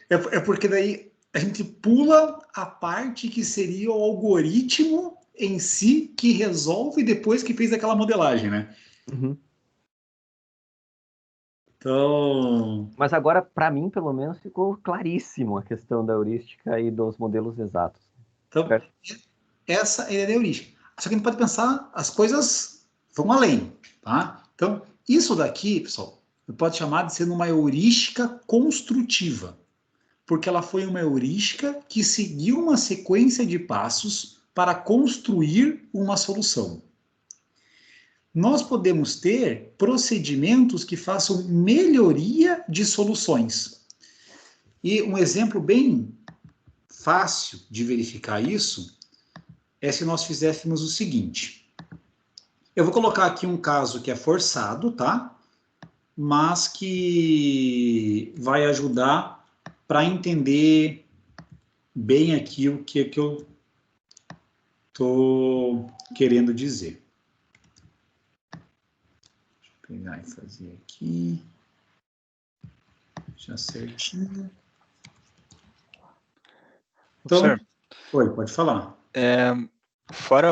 porque daí a gente pula a parte que seria o algoritmo em si que resolve depois que fez aquela modelagem, né? Uhum. Então, Mas agora, para mim, pelo menos, ficou claríssimo a questão da heurística e dos modelos exatos. então Certo? essa é a heurística. Só que a gente pode pensar, as coisas vão além, tá? Então, isso daqui, pessoal, pode chamar de ser uma heurística construtiva, porque ela foi uma heurística que seguiu uma sequência de passos para construir uma solução. Nós podemos ter procedimentos que façam melhoria de soluções. E um exemplo bem fácil de verificar isso é se nós fizéssemos o seguinte. Eu vou colocar aqui um caso que é forçado, tá? Mas que vai ajudar para entender bem aqui o que eu estou querendo dizer. Deixa eu pegar e fazer aqui. Já certinho. Então, oi, pode falar. Fora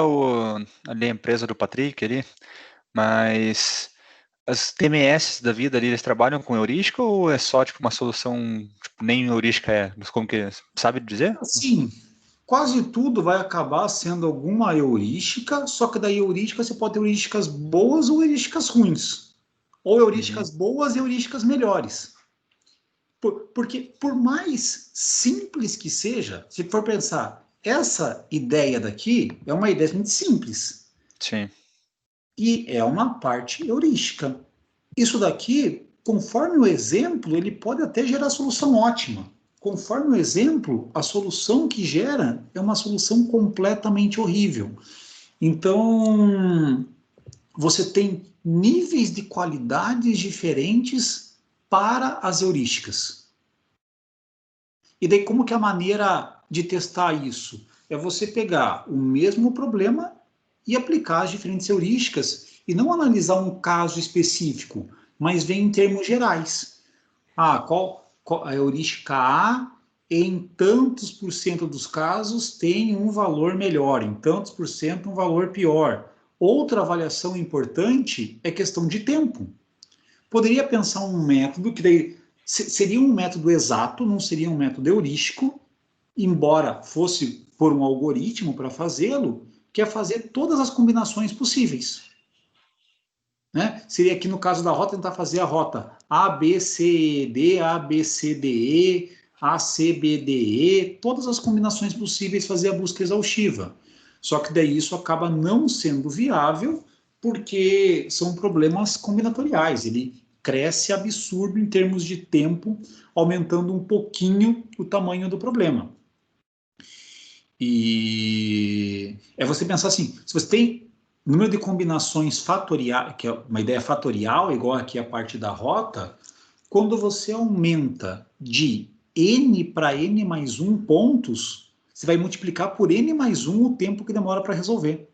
ali a empresa do Patrick ali, mas as TMS da vida ali, eles trabalham com heurística ou é só tipo uma solução, tipo, nem heurística é, mas como que sabe dizer? Sim, quase tudo vai acabar sendo alguma heurística, só que da heurística você pode ter heurísticas boas ou heurísticas ruins, ou heurísticas boas e heurísticas melhores. Porque por mais simples que seja, se for pensar, essa ideia daqui é uma ideia muito simples. Sim. E é uma parte heurística. Isso daqui, conforme o exemplo, ele pode até gerar solução ótima. conforme o exemplo, a solução que gera é uma solução completamente horrível. Então, você tem níveis de qualidades diferentes para as heurísticas. E daí, como que é a maneira de testar isso? É você pegar o mesmo problema e aplicar as diferentes heurísticas e não analisar um caso específico, mas ver em termos gerais. Qual a heurística A, em tantos por cento dos casos, tem um valor melhor, em tantos por cento um valor pior. Outra avaliação importante é questão de tempo. Poderia pensar um método que daí seria um método exato, não seria um método heurístico, embora fosse por um algoritmo para fazê-lo, que é fazer todas as combinações possíveis. Né? Seria aqui no caso da rota, tentar fazer a rota A, B, C, D, A, B, C, D, E, A, C, B, D, E, todas as combinações possíveis, fazer a busca exaustiva. Só que daí isso acaba não sendo viável, porque são problemas combinatoriais, ele cresce absurdo em termos de tempo, aumentando um pouquinho o tamanho do problema. E é você pensar assim, se você tem número de combinações fatoriais, que é uma ideia fatorial, igual aqui a parte da rota, quando você aumenta de n para n mais 1 pontos, você vai multiplicar por n mais 1 o tempo que demora para resolver.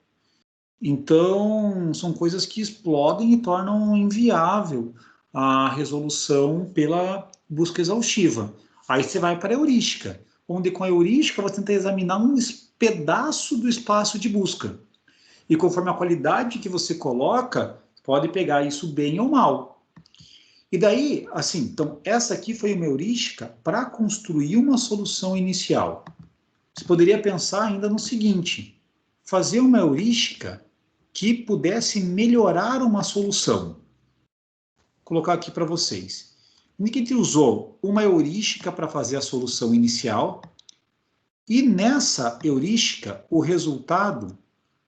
Então, são coisas que explodem e tornam inviável a resolução pela busca exaustiva. Aí você vai para a heurística, onde com a heurística você tenta examinar um pedaço do espaço de busca. E conforme a qualidade que você coloca, pode pegar isso bem ou mal. E daí, assim, então, essa aqui foi uma heurística para construir uma solução inicial. Você poderia pensar ainda no seguinte, fazer uma heurística que pudesse melhorar uma solução. Vou colocar aqui para vocês. A gente usou uma heurística para fazer a solução inicial, e nessa heurística, o resultado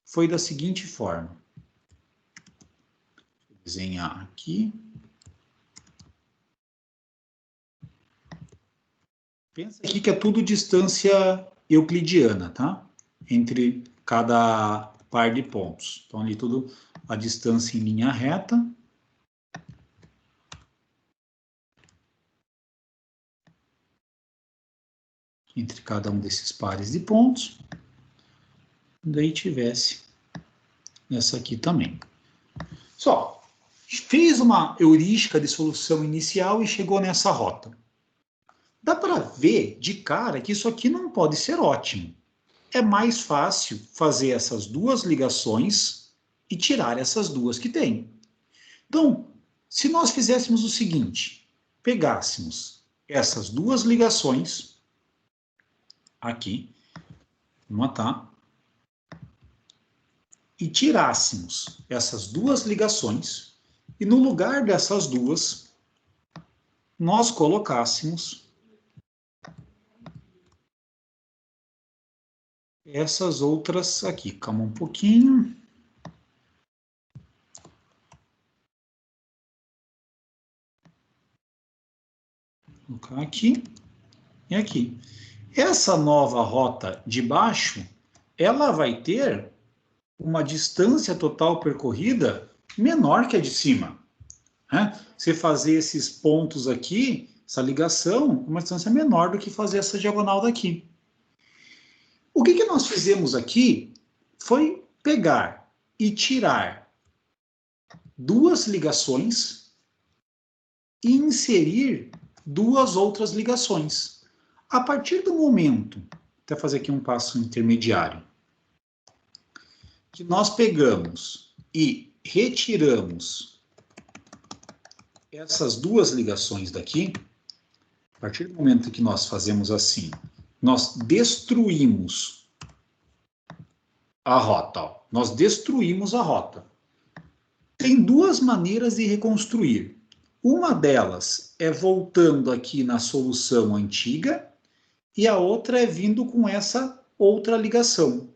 foi da seguinte forma. Vou desenhar aqui. Pensa aqui que é tudo distância euclidiana, tá? Entre cada par de pontos. Então, ali tudo a distância em linha reta. Entre cada um desses pares de pontos. Daí tivesse essa aqui também. Só, fez uma heurística de solução inicial e chegou nessa rota. Dá para ver de cara que isso aqui não pode ser ótimo. É mais fácil fazer essas duas ligações e tirar essas duas que tem. Então, se nós fizéssemos o seguinte, pegássemos essas duas ligações, aqui, uma tá, e tirássemos essas duas ligações, e no lugar dessas duas, nós colocássemos essas outras aqui. Calma um pouquinho. Vou colocar aqui e aqui. Essa nova rota de baixo, ela vai ter uma distância total percorrida menor que a de cima. Né? Você fazer esses pontos aqui, essa ligação, uma distância menor do que fazer essa diagonal daqui. O que nós fizemos aqui foi pegar e tirar duas ligações e inserir duas outras ligações. A partir do momento, vou fazer aqui um passo intermediário, que nós pegamos e retiramos essas duas ligações daqui, a partir do momento que nós fazemos assim, nós destruímos a rota. Ó. Nós destruímos a rota. Tem duas maneiras de reconstruir. Uma delas é voltando aqui na solução antiga e a outra é vindo com essa outra ligação.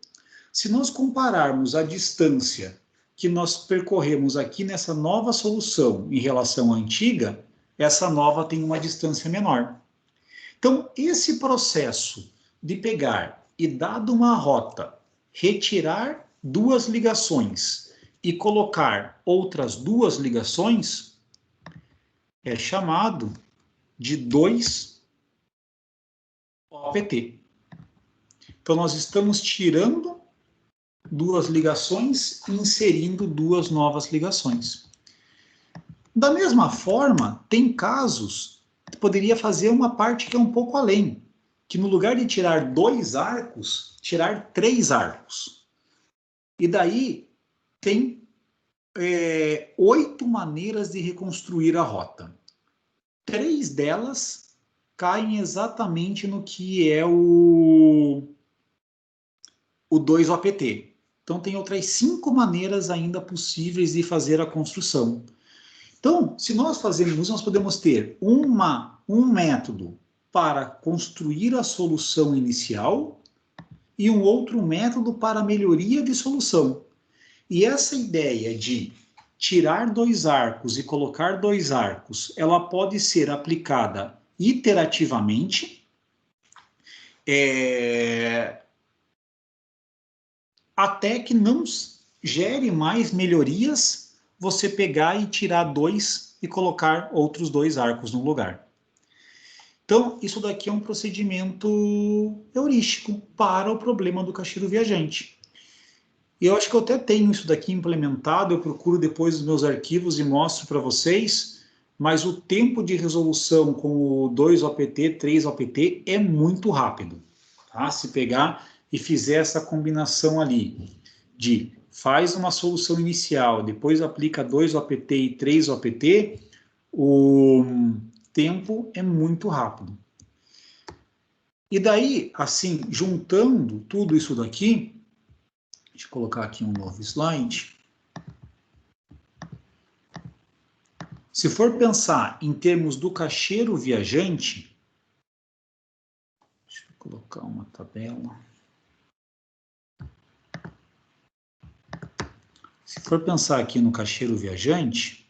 Se nós compararmos a distância que nós percorremos aqui nessa nova solução em relação à antiga, essa nova tem uma distância menor. Então, esse processo de pegar e, dado uma rota, retirar 2 ligações e colocar outras 2 ligações, é chamado de 2 OPT. Então, nós estamos tirando 2 ligações e inserindo 2 novas ligações. Da mesma forma, tem casos que poderia fazer uma parte que é um pouco além, que no lugar de tirar 2 arcos, tirar 3 arcos. E daí tem 8 maneiras de reconstruir a rota. 3 delas caem exatamente no que é o 2-OPT. Então, tem outras 5 maneiras ainda possíveis de fazer a construção. Então, se nós fazermos, nós podemos ter um método para construir a solução inicial e um outro método para melhoria de solução. E essa ideia de tirar 2 arcos e colocar 2 arcos, ela pode ser aplicada iterativamente, até que não gere mais melhorias você pegar e tirar 2 e colocar outros 2 arcos no lugar. Então, isso daqui é um procedimento heurístico para o problema do caixeiro viajante. E eu acho que eu até tenho isso daqui implementado, eu procuro depois os meus arquivos e mostro para vocês, mas o tempo de resolução com o 2-OPT, 3-OPT é muito rápido. Tá? Se pegar e fizer essa combinação ali de faz uma solução inicial, depois aplica 2-OPT e 3-OPT, o tempo é muito rápido. E daí, assim, juntando tudo isso daqui, deixa eu colocar aqui um novo slide. Se for pensar em termos do caixeiro viajante, deixa eu colocar uma tabela. Se for pensar aqui no caixeiro viajante,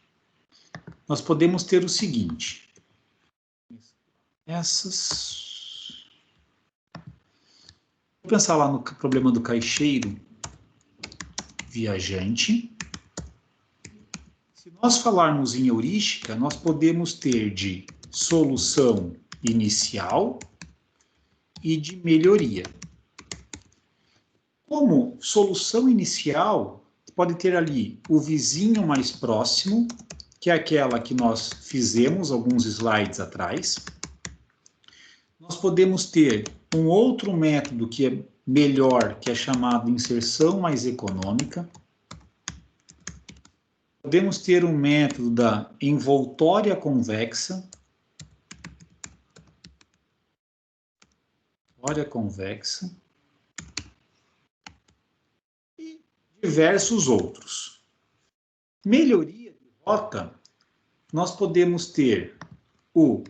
nós podemos ter o seguinte. Vou pensar lá no problema do caixeiro viajante. Se nós falarmos em heurística, nós podemos ter de solução inicial e de melhoria. Como solução inicial, pode ter ali o vizinho mais próximo, que é aquela que nós fizemos alguns slides atrás. Nós podemos ter um outro método que é melhor, que é chamado inserção mais econômica. Podemos ter um método da envoltória convexa. Envoltória convexa. E diversos outros. Melhoria de rota, nós podemos ter o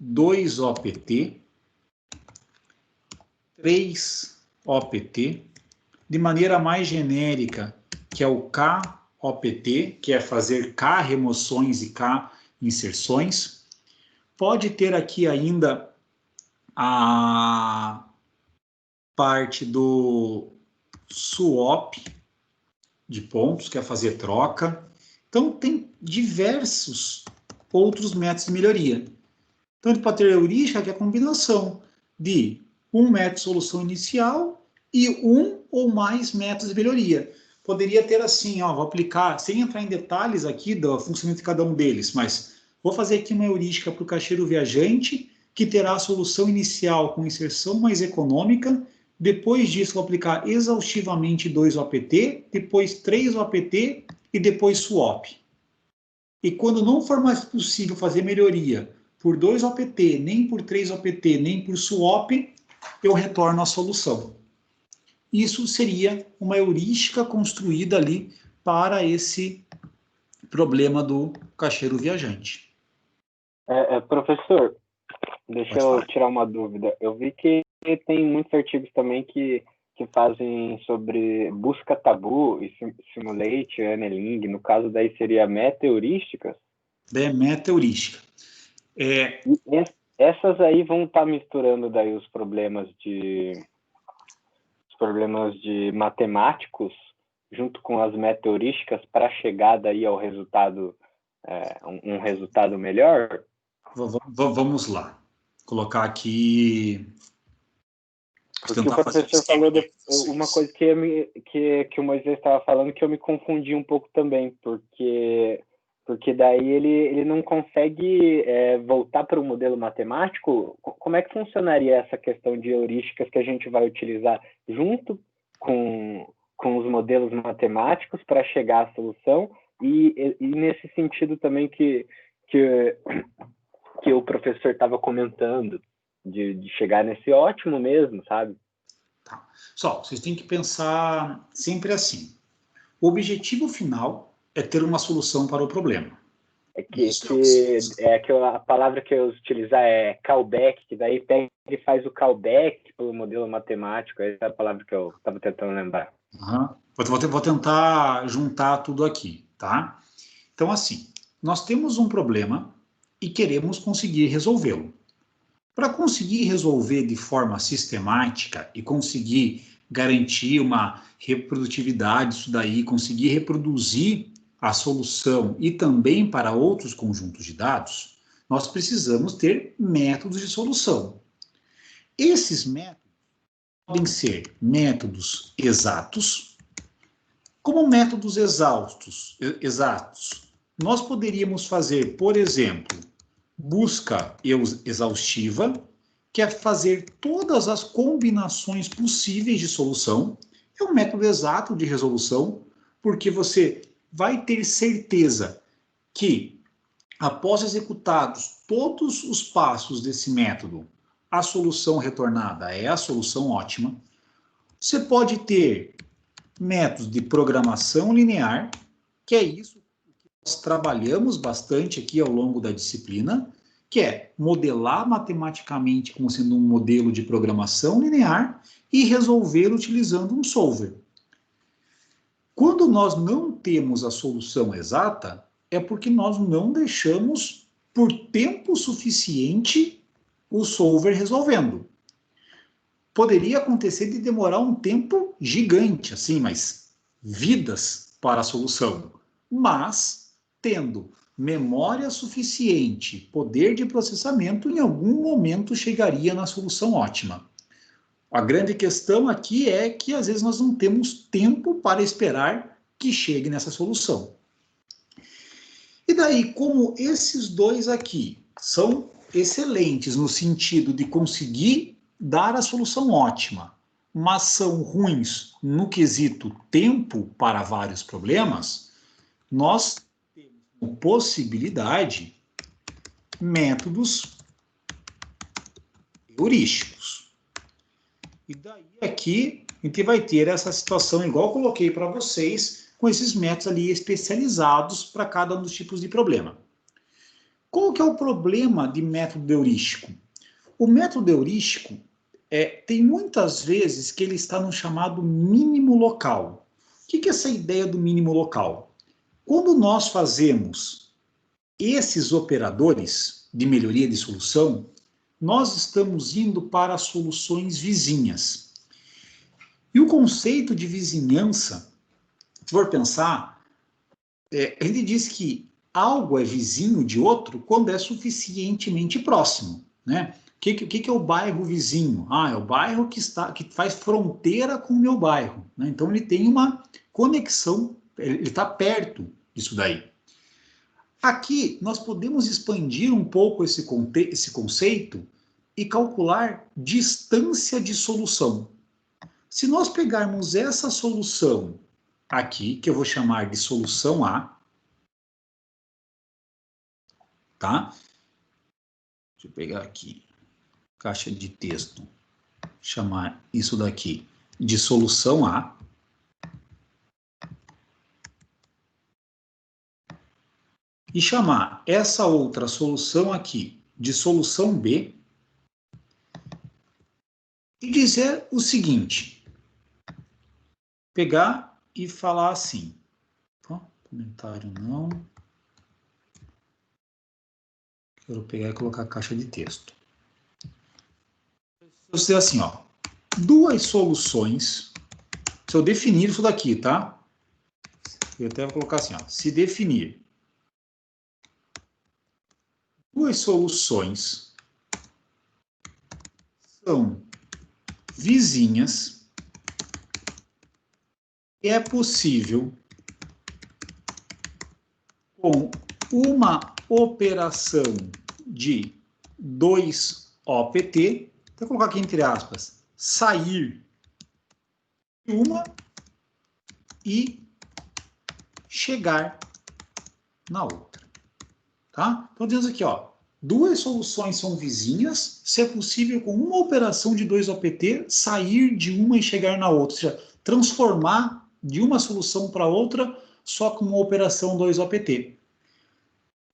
2-OPT, 3-OPT, de maneira mais genérica, que é o K-OPT, que é fazer K remoções e K inserções. Pode ter aqui ainda a parte do swap de pontos, que é fazer troca. Então, tem diversos outros métodos de melhoria. Então, ele pode ter heurística, que é a combinação de um método de solução inicial e um ou mais métodos de melhoria. Poderia ter assim, ó, vou aplicar, sem entrar em detalhes aqui do funcionamento de cada um deles, mas vou fazer aqui uma heurística para o caixeiro viajante, que terá a solução inicial com inserção mais econômica. Depois disso, vou aplicar exaustivamente 2-OPT, depois 3-OPT e depois swap. E quando não for mais possível fazer melhoria por 2-OPT, nem por 3-OPT, nem por swap, eu retorno à solução. Isso seria uma heurística construída ali para esse problema do caixeiro viajante. Professor, deixa eu tirar uma dúvida. Eu vi que tem muitos artigos também que fazem sobre busca tabu e simulate, annealing. No caso daí seria meta-heurísticas? Meta-heurística. essas aí vão estar misturando daí os problemas de matemáticos junto com as meta-heurísticas para chegar daí ao resultado, um resultado melhor? Vamos lá. Colocar aqui... Porque o professor falou uma coisa que o Moisés estava falando que eu me confundi um pouco também, porque daí ele não consegue voltar para o modelo matemático. Como é que funcionaria essa questão de heurísticas que a gente vai utilizar junto com os modelos matemáticos para chegar à solução? E nesse sentido também que o professor estava comentando, de chegar nesse ótimo mesmo, sabe? Tá. Só, vocês têm que pensar sempre assim. O objetivo final é ter uma solução para o problema. A palavra que eu utilizar é callback, que daí ele faz o callback pelo modelo matemático. Essa é a palavra que eu estava tentando lembrar. Uhum. Vou tentar juntar tudo aqui, tá? Então, assim, nós temos um problema e queremos conseguir resolvê-lo. Para conseguir resolver de forma sistemática e conseguir garantir uma reprodutividade disso daí, conseguir reproduzir a solução e também para outros conjuntos de dados, nós precisamos ter métodos de solução. Esses métodos podem ser métodos exatos, como métodos exatos. Nós poderíamos fazer, por exemplo, busca exaustiva, que é fazer todas as combinações possíveis de solução. É um método exato de resolução, porque você vai ter certeza que, após executados todos os passos desse método, a solução retornada é a solução ótima. Você pode ter métodos de programação linear, que é isso que nós trabalhamos bastante aqui ao longo da disciplina, que é modelar matematicamente como sendo um modelo de programação linear e resolver utilizando um solver. Quando nós não temos a solução exata, é porque nós não deixamos por tempo suficiente o solver resolvendo. Poderia acontecer de demorar um tempo gigante, assim, mas vidas para a solução. Mas, tendo memória suficiente, poder de processamento, em algum momento chegaria na solução ótima. A grande questão aqui é que, às vezes, nós não temos tempo para esperar que chegue nessa solução. E daí, como esses dois aqui são excelentes no sentido de conseguir dar a solução ótima, mas são ruins no quesito tempo para vários problemas, nós temos como possibilidade métodos heurísticos. E daí aqui a gente vai ter essa situação, igual eu coloquei para vocês, com esses métodos ali especializados para cada um dos tipos de problema. Qual que é o problema de método heurístico? O método heurístico tem muitas vezes que ele está no chamado mínimo local. O que é essa ideia do mínimo local? Quando nós fazemos esses operadores de melhoria de solução, nós estamos indo para soluções vizinhas. E o conceito de vizinhança, se for pensar, a gente diz que algo é vizinho de outro quando é suficientemente próximo, né? O que é o bairro vizinho? É o bairro que faz fronteira com o meu bairro, né? Então ele tem uma conexão, ele está perto disso daí. Aqui nós podemos expandir um pouco esse conceito e calcular distância de solução. Se nós pegarmos essa solução aqui, que eu vou chamar de solução A, tá? Deixa eu pegar aqui, caixa de texto, chamar isso daqui de solução A. E chamar essa outra solução aqui de solução B. E dizer o seguinte, pegar e falar assim, comentário não, quero pegar e colocar a caixa de texto. Eu dizer assim, ó, duas soluções, se eu definir isso daqui, tá? Eu até vou colocar assim, ó, se definir duas soluções são vizinhas, é possível, com uma operação de 2 OPT, vou colocar aqui entre aspas, sair de uma e chegar na outra. Tá? Então, dizendo aqui, ó, duas soluções são vizinhas, se é possível, com uma operação de 2 OPT, sair de uma e chegar na outra, ou seja, transformar de uma solução para outra só com uma operação 2 OPT.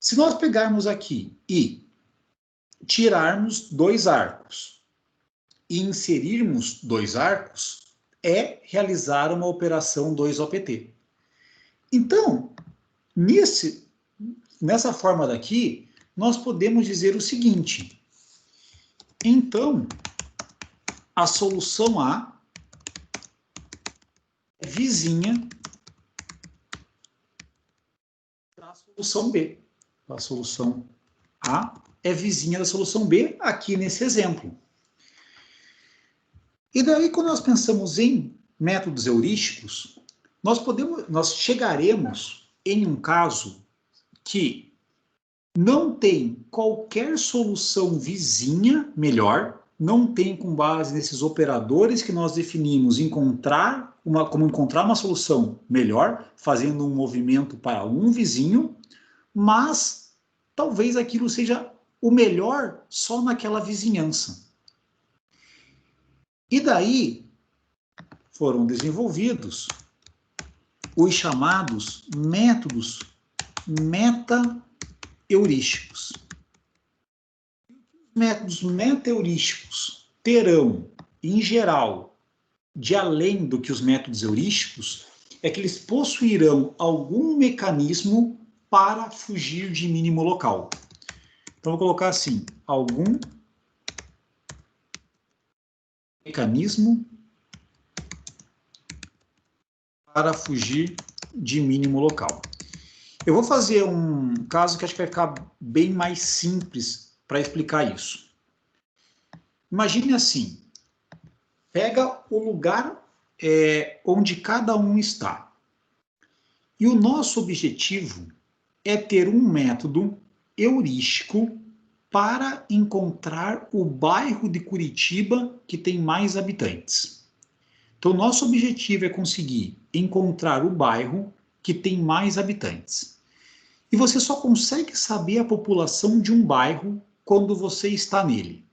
Se nós pegarmos aqui e tirarmos 2 arcos e inserirmos 2 arcos, é realizar uma operação 2 OPT. Então, nessa forma daqui, nós podemos dizer o seguinte. Então, a solução A é vizinha da solução B. A solução A é vizinha da solução B, aqui nesse exemplo. E daí, quando nós pensamos em métodos heurísticos, nós chegaremos em um caso que não tem qualquer solução vizinha melhor, não tem, com base nesses operadores que nós definimos, como encontrar uma solução melhor, fazendo um movimento para um vizinho, mas talvez aquilo seja o melhor só naquela vizinhança. E daí foram desenvolvidos os chamados métodos meta-heurísticos. Métodos meta-heurísticos terão, em geral, de além do que os métodos heurísticos, é que eles possuirão algum mecanismo para fugir de mínimo local. Então, vou colocar assim, algum mecanismo para fugir de mínimo local. Eu vou fazer um caso que acho que vai ficar bem mais simples para explicar isso. Imagine assim, pega o lugar onde cada um está. E o nosso objetivo é ter um método heurístico para encontrar o bairro de Curitiba que tem mais habitantes. Então, nosso objetivo é conseguir encontrar o bairro que tem mais habitantes. E você só consegue saber a população de um bairro quando você está nele.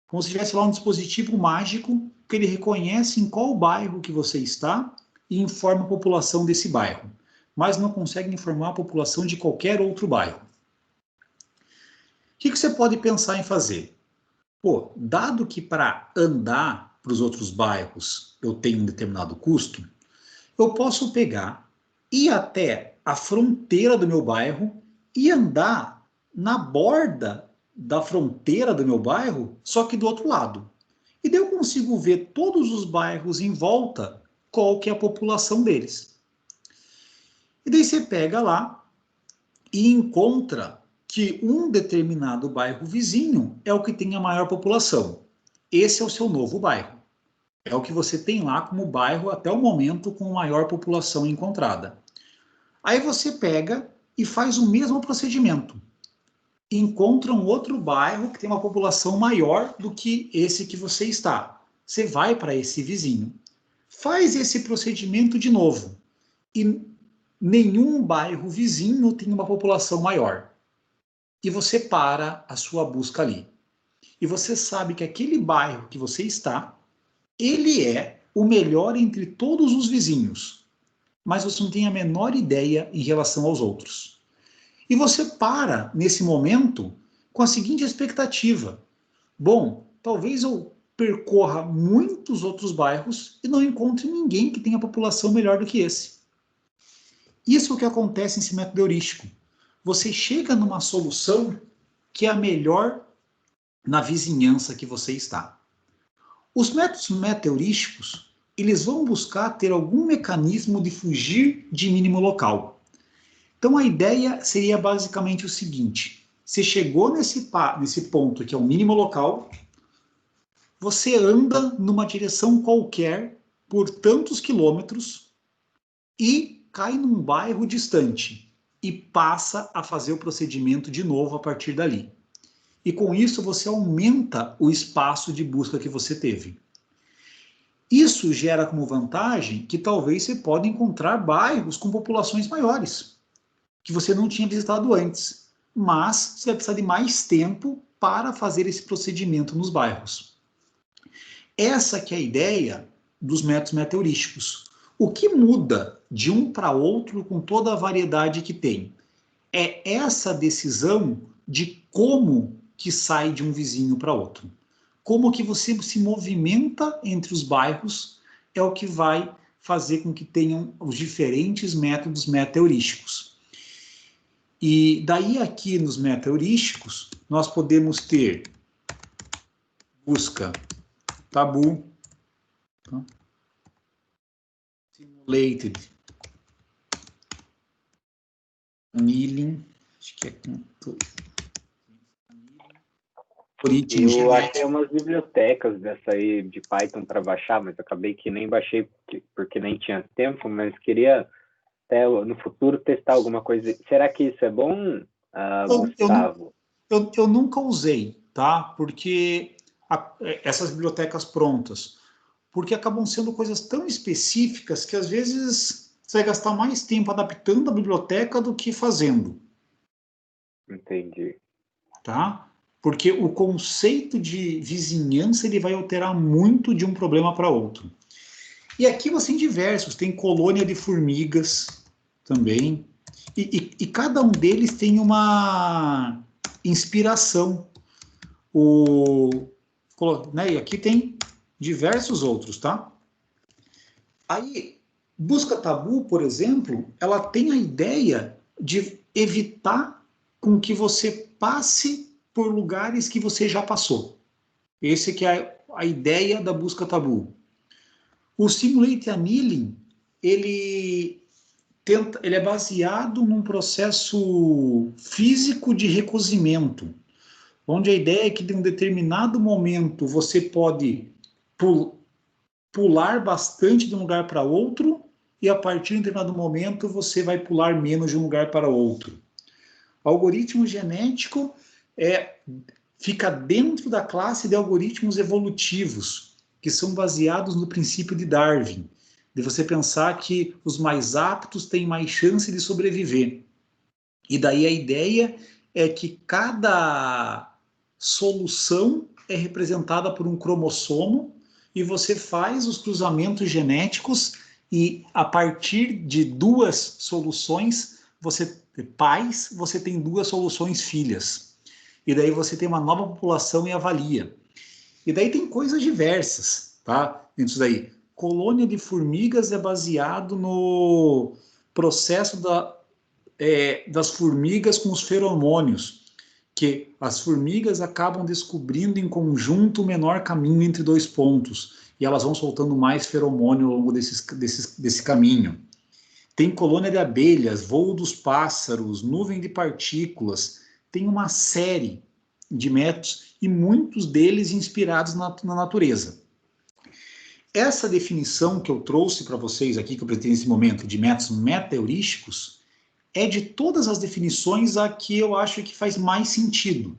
Como se tivesse lá um dispositivo mágico que ele reconhece em qual bairro que você está e informa a população desse bairro, mas não consegue informar a população de qualquer outro bairro. O que você pode pensar em fazer? Pô, dado que para andar para os outros bairros eu tenho um determinado custo, eu posso pegar, ir até a fronteira do meu bairro e andar na borda da fronteira do meu bairro, só que do outro lado. E daí eu consigo ver todos os bairros em volta, qual que é a população deles. E daí você pega lá e encontra que um determinado bairro vizinho é o que tem a maior população. Esse é o seu novo bairro. É o que você tem lá como bairro até o momento com maior população encontrada. Aí você pega e faz o mesmo procedimento. Encontra um outro bairro que tem uma população maior do que esse que você está. Você vai para esse vizinho. Faz esse procedimento de novo. E nenhum bairro vizinho tem uma população maior. E você para a sua busca ali. E você sabe que aquele bairro que você está, ele é o melhor entre todos os vizinhos. Mas você não tem a menor ideia em relação aos outros. E você para, nesse momento, com a seguinte expectativa. Bom, talvez eu percorra muitos outros bairros e não encontre ninguém que tenha população melhor do que esse. Isso é o que acontece nesse método heurístico. Você chega numa solução que é a melhor na vizinhança que você está. Os métodos metaheurísticos, eles vão buscar ter algum mecanismo de fugir de mínimo local. Então, a ideia seria basicamente o seguinte: você chegou nesse ponto que é o mínimo local, você anda numa direção qualquer por tantos quilômetros e cai num bairro distante e passa a fazer o procedimento de novo a partir dali. E com isso você aumenta o espaço de busca que você teve. Isso gera como vantagem que talvez você pode encontrar bairros com populações maiores, que você não tinha visitado antes, mas você vai precisar de mais tempo para fazer esse procedimento nos bairros. Essa que é a ideia dos métodos metaheurísticos. O que muda de um para outro com toda a variedade que tem é essa decisão de como que sai de um vizinho para outro. Como que você se movimenta entre os bairros é o que vai fazer com que tenham os diferentes métodos metaheurísticos. E daí aqui nos metaheurísticos, nós podemos ter busca tabu, tá? Simulated annealing, acho que é algoritmo Eu genético. achei umas bibliotecas dessa aí de Python para baixar, mas acabei que nem baixei porque nem tinha tempo, mas queria até no futuro testar alguma coisa. Será que isso é bom, Gustavo? Eu nunca usei, tá? Porque essas bibliotecas prontas, porque acabam sendo coisas tão específicas que às vezes você vai gastar mais tempo adaptando a biblioteca do que fazendo. Entendi. Tá? Porque o conceito de vizinhança ele vai alterar muito de um problema para outro. E aqui você tem diversos, tem colônia de formigas também, e cada um deles tem uma inspiração. Né, e aqui tem diversos outros, tá? Aí, busca tabu, por exemplo, ela tem a ideia de evitar com que você passe por lugares que você já passou. Esse que é a ideia da busca tabu. O Simulate Annealing, ele é baseado num processo físico de recozimento, onde a ideia é que de um determinado momento você pode pular bastante de um lugar para outro e a partir de um determinado momento você vai pular menos de um lugar para outro. O algoritmo genético fica dentro da classe de algoritmos evolutivos, que são baseados no princípio de Darwin, de você pensar que os mais aptos têm mais chance de sobreviver. E daí a ideia é que cada solução é representada por um cromossomo e você faz os cruzamentos genéticos e a partir de duas soluções, você tem duas soluções filhas. E daí você tem uma nova população e avalia. E daí tem coisas diversas, tá? Dentro daí. Colônia de formigas é baseado no processo das formigas com os feromônios, que as formigas acabam descobrindo em conjunto o menor caminho entre dois pontos, e elas vão soltando mais feromônio ao longo desse caminho. Tem colônia de abelhas, voo dos pássaros, nuvem de partículas, tem uma série de métodos e muitos deles inspirados na natureza. Essa definição que eu trouxe para vocês aqui, que eu pretendo nesse momento, de métodos metaheurísticos, é de todas as definições a que eu acho que faz mais sentido.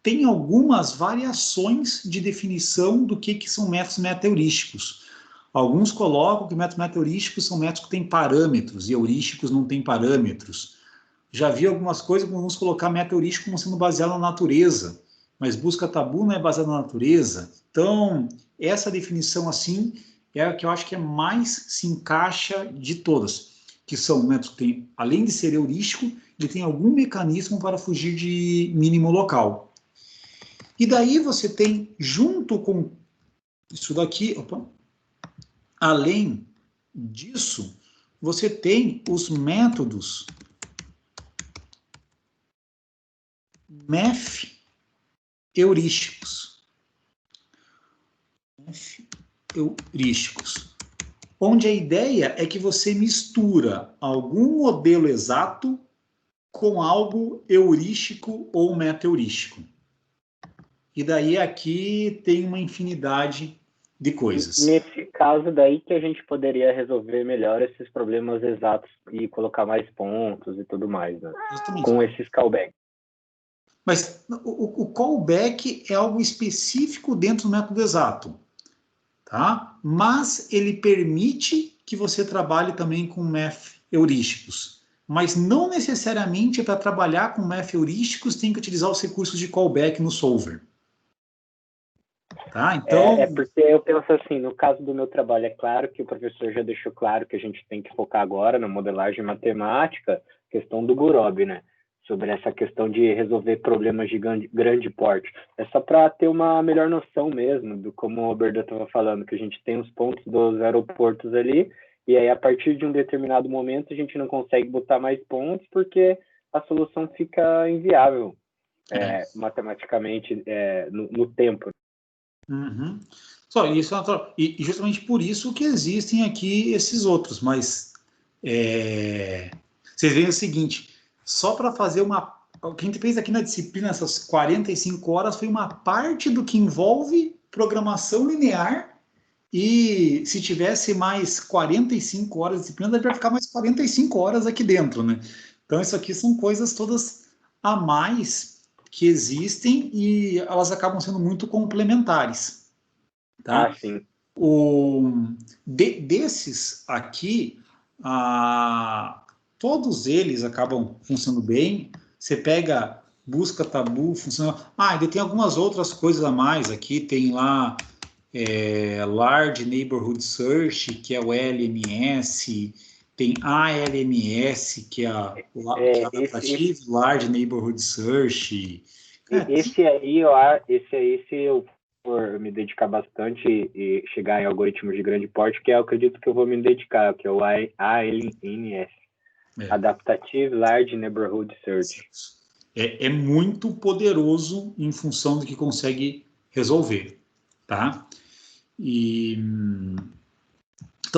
Tem algumas variações de definição do que são métodos metaheurísticos. Alguns colocam que métodos metaheurísticos são métodos que têm parâmetros e heurísticos não têm parâmetros. Já vi algumas coisas que vamos colocar metaheurístico como sendo baseado na natureza, mas busca tabu não é baseado na natureza. Então, essa definição assim é a que eu acho que mais se encaixa de todas, que são métodos que têm, além de ser heurístico, ele tem algum mecanismo para fugir de mínimo local. E daí você tem, junto com isso daqui, além disso, você tem os métodos MEF heurísticos. heurísticos, onde a ideia é que você mistura algum modelo exato com algo heurístico ou meta-heurístico. E daí aqui tem uma infinidade de coisas. Nesse caso daí que a gente poderia resolver melhor esses problemas exatos e colocar mais pontos e tudo mais, né? Justamente. Com esses callbacks. Mas o callback é algo específico dentro do método exato, tá? Mas ele permite que você trabalhe também com math heurísticos. Mas não necessariamente para trabalhar com math heurísticos tem que utilizar os recursos de callback no solver. Tá? Então... É porque eu penso assim, no caso do meu trabalho, é claro que o professor já deixou claro que a gente tem que focar agora na modelagem matemática, questão do Gurobi, né? Sobre essa questão de resolver problemas de grande porte. É só para ter uma melhor noção mesmo do como o Berdan estava falando, que a gente tem os pontos dos aeroportos ali, e aí a partir de um determinado momento a gente não consegue botar mais pontos porque a solução fica inviável matematicamente no tempo. Uhum. Só isso e justamente por isso que existem aqui esses outros, mas vocês veem o seguinte, só para fazer o que a gente fez aqui na disciplina, essas 45 horas, foi uma parte do que envolve programação linear, e se tivesse mais 45 horas de disciplina, daria para ficar mais 45 horas aqui dentro, né? Então isso aqui são coisas todas a mais que existem e elas acabam sendo muito complementares. Tá? Ah, sim. Desses aqui, todos eles acabam funcionando bem. Você pega busca tabu, funciona. Ainda tem algumas outras coisas a mais aqui. Tem lá Large Neighborhood Search, que é o LNS. Tem ALNS, que é a Adaptative Large Neighborhood Search. Esse aí, se eu for me dedicar bastante e chegar em algoritmos de grande porte, que eu acredito que eu vou me dedicar, que é o ALNS, Adaptative Large Neighborhood Search. É muito poderoso em função do que consegue resolver, tá? Então,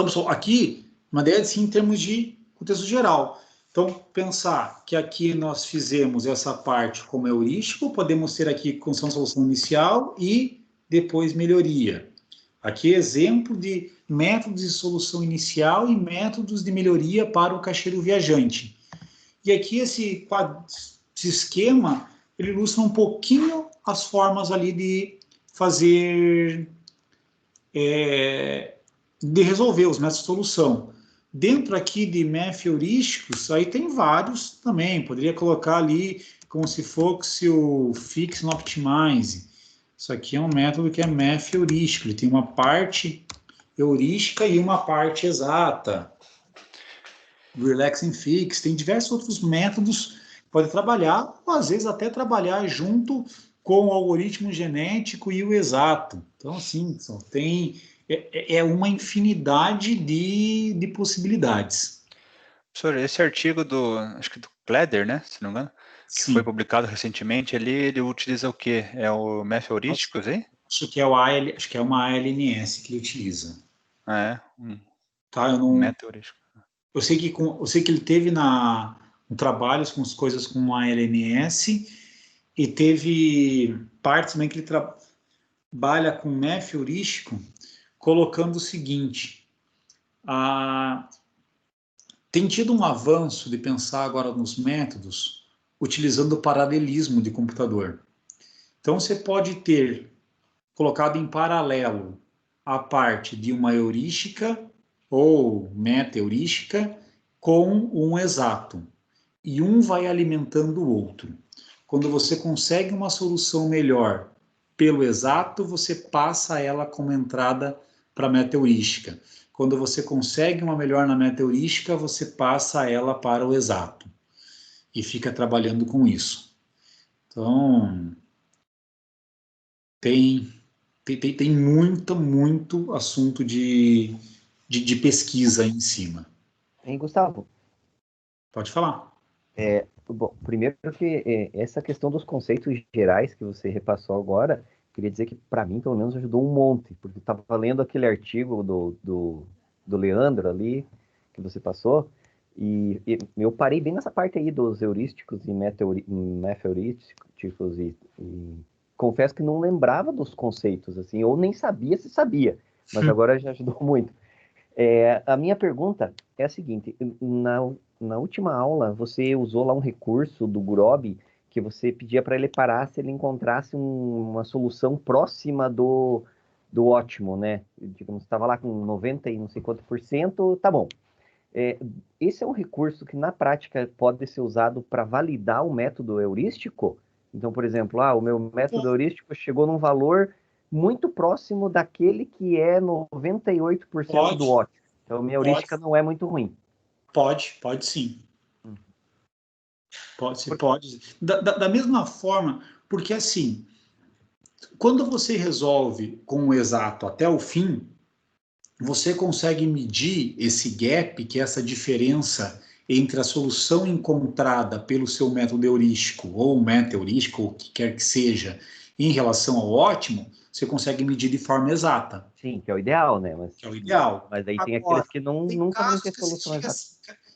pessoal, aqui, uma ideia assim, em termos de contexto geral. Então, pensar que aqui nós fizemos essa parte como heurístico, podemos ter aqui construção de solução inicial e depois melhoria. Aqui, exemplo de métodos de solução inicial e métodos de melhoria para o caixeiro viajante. E aqui, esse esquema, ele ilustra um pouquinho as formas ali de fazer... de resolver os métodos de solução. Dentro aqui de math heurísticos, aí tem vários também. Poderia colocar ali como se fosse o Fix and Optimize. Isso aqui é um método que é math heurístico. Ele tem uma parte heurística e uma parte exata. Relax and Fix. Tem diversos outros métodos que pode trabalhar, ou às vezes até trabalhar junto com o algoritmo genético e o exato. Então, assim, tem... uma infinidade de possibilidades. Professor, esse artigo acho que do Kleder, né, se não me engano, que Sim. foi publicado recentemente, ele utiliza o quê? É o math heurísticos, hein? Acho que é uma ALNS que ele utiliza. Tá, math heurístico. Eu sei que ele teve trabalhos com as coisas com a ALNS e teve partes também que ele trabalha com math heurístico, colocando o seguinte: tem tido um avanço de pensar agora nos métodos utilizando o paralelismo de computador. Então, você pode ter colocado em paralelo a parte de uma heurística ou meta-heurística com um exato. E um vai alimentando o outro. Quando você consegue uma solução melhor pelo exato, você passa ela como entrada para a meta-heurística. Quando você consegue uma melhor na meta-heurística, você passa ela para o exato. E fica trabalhando com isso. Então, tem muito assunto de pesquisa aí em cima. Hein, Gustavo? Pode falar. Bom, primeiro que essa questão dos conceitos gerais que você repassou agora queria dizer que, para mim, pelo menos, ajudou um monte, porque eu estava lendo aquele artigo do Leandro ali, que você passou, e eu parei bem nessa parte aí dos heurísticos e meta-heurísticos, e confesso que não lembrava dos conceitos, assim, ou nem sabia se sabia, mas agora já ajudou muito. A minha pergunta é a seguinte, na última aula, você usou lá um recurso do Gurobi, que você pedia para ele parar se ele encontrasse uma solução próxima do ótimo, né? Digamos, estava lá com 90 e não sei quanto por cento, tá bom. Esse é um recurso que, na prática, pode ser usado para validar o método heurístico? Então, por exemplo, o meu método heurístico chegou num valor muito próximo daquele que é 98% do ótimo. Então, minha heurística não é muito ruim. Pode sim. Pode. Da mesma forma, porque assim, quando você resolve com o exato até o fim, você consegue medir esse gap, que é essa diferença entre a solução encontrada pelo seu método heurístico, ou meta-heurístico, ou o que quer que seja, em relação ao ótimo, você consegue medir de forma exata. Sim, que é o ideal, né? Que é o ideal. Mas aí tem aqueles que nunca vão ter solução exata.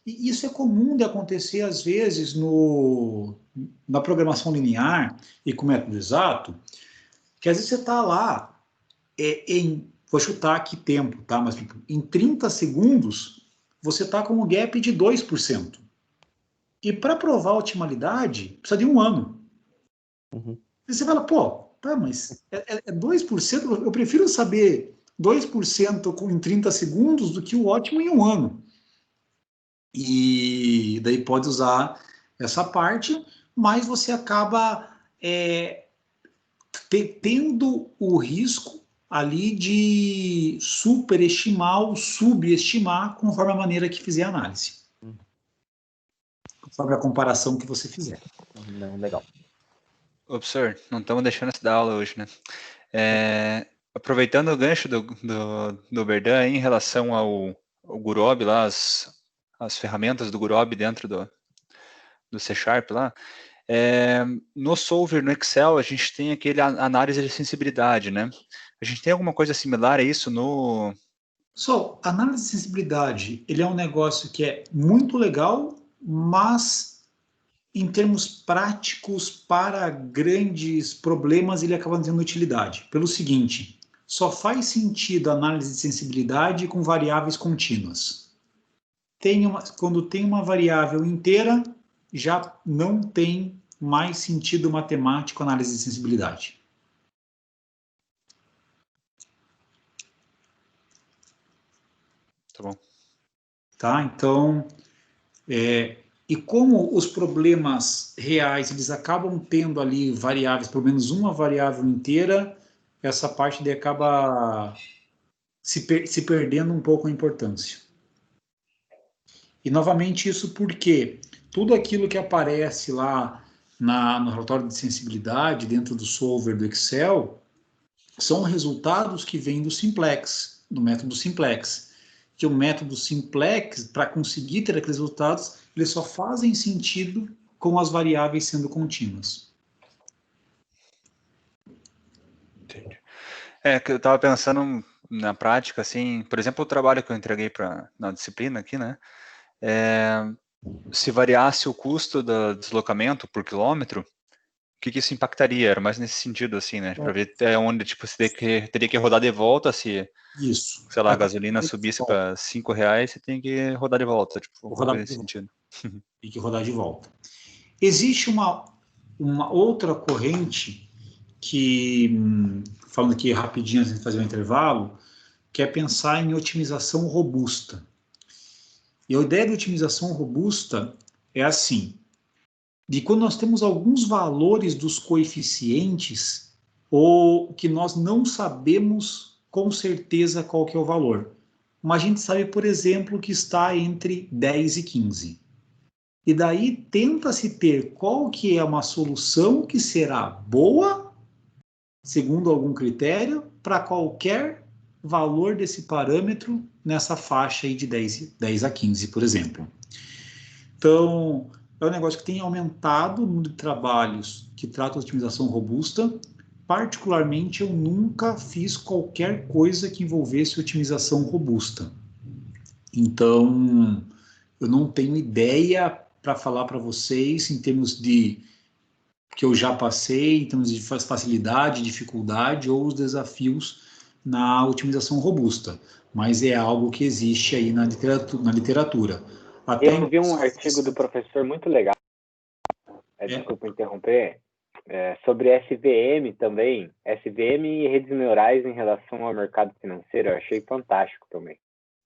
E isso é comum de acontecer, às vezes, na programação linear e com método exato, que às vezes você está lá vou chutar aqui tempo, tá? Mas em 30 segundos, você está com um gap de 2%. E para provar a otimalidade, precisa de 1 ano. Uhum. E você fala, mas é 2%? Eu prefiro saber 2% em 30 segundos do que o ótimo em 1 ano. E daí pode usar essa parte, mas você acaba tendo o risco ali de superestimar ou subestimar conforme a maneira que fizer a análise. Conforme a comparação que você fizer. Não, legal. Ô, professor, não estamos deixando essa da aula hoje, né? Aproveitando o gancho do Berdan em relação ao Gurobi lá, as ferramentas do Gurobi dentro do C Sharp lá, no Solver, no Excel, a gente tem aquele análise de sensibilidade, né? A gente tem alguma coisa similar a isso no... Análise de sensibilidade, ele é um negócio que é muito legal, mas em termos práticos, para grandes problemas, ele acaba não tendo utilidade. Pelo seguinte, só faz sentido a análise de sensibilidade com variáveis contínuas. Quando tem uma variável inteira, já não tem mais sentido matemático a análise de sensibilidade. Tá bom. Tá? Então, e como os problemas reais, eles acabam tendo ali variáveis, pelo menos uma variável inteira, essa parte daí acaba se perdendo um pouco a importância. E, novamente, isso porque tudo aquilo que aparece lá no relatório de sensibilidade, dentro do solver do Excel, são resultados que vêm do simplex, do método simplex. Que o método simplex, para conseguir ter aqueles resultados, eles só fazem sentido com as variáveis sendo contínuas. Entendi. Que eu estava pensando na prática, assim, por exemplo, o trabalho que eu entreguei na disciplina aqui, né? Se variasse o custo do deslocamento por quilômetro, o que isso impactaria? Era mais nesse sentido, assim, né? Para ver até onde, tipo, você teria que rodar de volta se, Isso. sei lá, a gasolina subisse para R$5, você tem que rodar de volta, tipo, algo nesse sentido. Tem que rodar de volta. Existe uma outra corrente que, falando aqui rapidinho antes de fazer o intervalo, que é pensar em otimização robusta. E a ideia de otimização robusta é assim, de quando nós temos alguns valores dos coeficientes ou que nós não sabemos com certeza qual que é o valor. Mas a gente sabe, por exemplo, que está entre 10 e 15. E daí tenta-se ter qual que é uma solução que será boa, segundo algum critério, para qualquer valor desse parâmetro nessa faixa aí de 10 a 15, por exemplo. Então, é um negócio que tem aumentado o número de trabalhos que tratam de otimização robusta, particularmente, eu nunca fiz qualquer coisa que envolvesse otimização robusta. Então, eu não tenho ideia para falar para vocês em termos de que eu já passei, em termos de facilidade, dificuldade ou os desafios na otimização robusta, mas é algo que existe aí na literatura. Até eu vi um artigo do professor muito legal, desculpa interromper, sobre SVM também, SVM e redes neurais em relação ao mercado financeiro, eu achei fantástico também.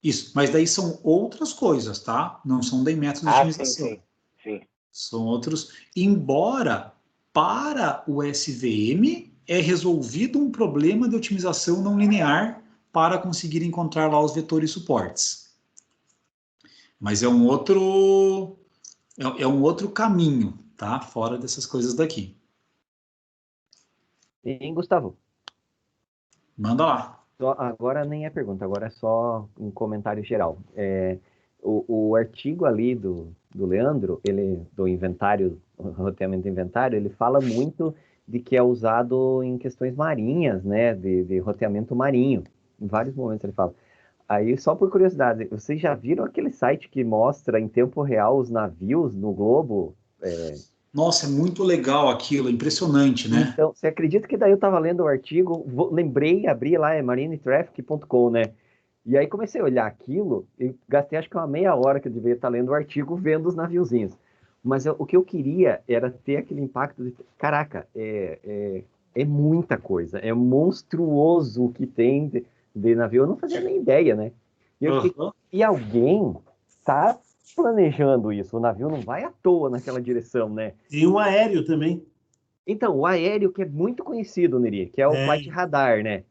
Isso, mas daí são outras coisas, tá? Não são daí métodos de otimização. Sim. São outros, embora para o SVM é resolvido um problema de otimização não linear para conseguir encontrar lá os vetores suportes. Mas é um outro caminho, tá? Fora dessas coisas daqui. E Gustavo? Manda lá. Agora nem é pergunta, agora é só um comentário geral. O artigo ali do Leandro, do inventário, roteamento do inventário, ele fala muito de que é usado em questões marinhas, né, de roteamento marinho. Em vários momentos ele fala. Aí, só por curiosidade, vocês já viram aquele site que mostra em tempo real os navios no globo? Nossa, é muito legal aquilo, é impressionante, né? Então, você acredita que daí eu estava lendo o artigo, lembrei, abri lá, marinetraffic.com, né? E aí comecei a olhar aquilo e gastei acho que uma meia hora que eu devia estar lendo o artigo, vendo os naviozinhos. Mas o que eu queria era ter aquele impacto de, caraca, é muita coisa, é monstruoso o que tem de navio. Eu não fazia nem ideia, né? E alguém está planejando isso, o navio não vai à toa naquela direção, né? Tem um aéreo também. Então, o aéreo que é muito conhecido, Neri, que é o Flight Radar, né?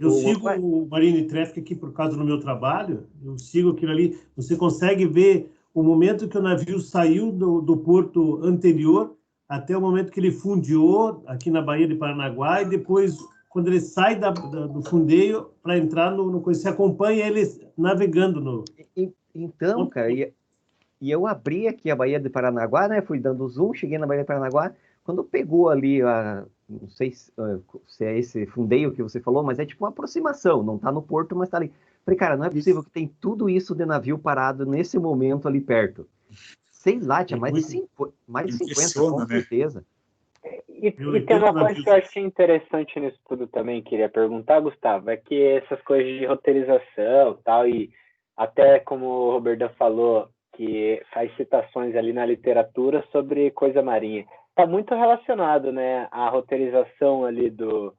Eu sigo o Marine Traffic aqui por causa do meu trabalho, eu sigo aquilo ali, você consegue ver o momento que o navio saiu do porto anterior até o momento que ele fundeou aqui na Baía de Paranaguá, e depois, quando ele sai do fundeio para entrar no coisa, você acompanha ele navegando no... Então, cara, e eu abri aqui a Baía de Paranaguá, né? Fui dando zoom, cheguei na Baía de Paranaguá. Quando pegou ali, não sei se é esse fundeio que você falou, mas é tipo uma aproximação, não tá no porto, mas tá ali. Falei, cara, não é possível que tem tudo isso de navio parado nesse momento ali perto. Sei lá, tinha mais de 50, com certeza. E tem uma coisa que eu achei interessante nisso tudo também, queria perguntar, Gustavo, é que essas coisas de roteirização e tal, e até como o Roberto falou, que faz citações ali na literatura sobre coisa marinha, está muito relacionado, né, à roteirização ali dos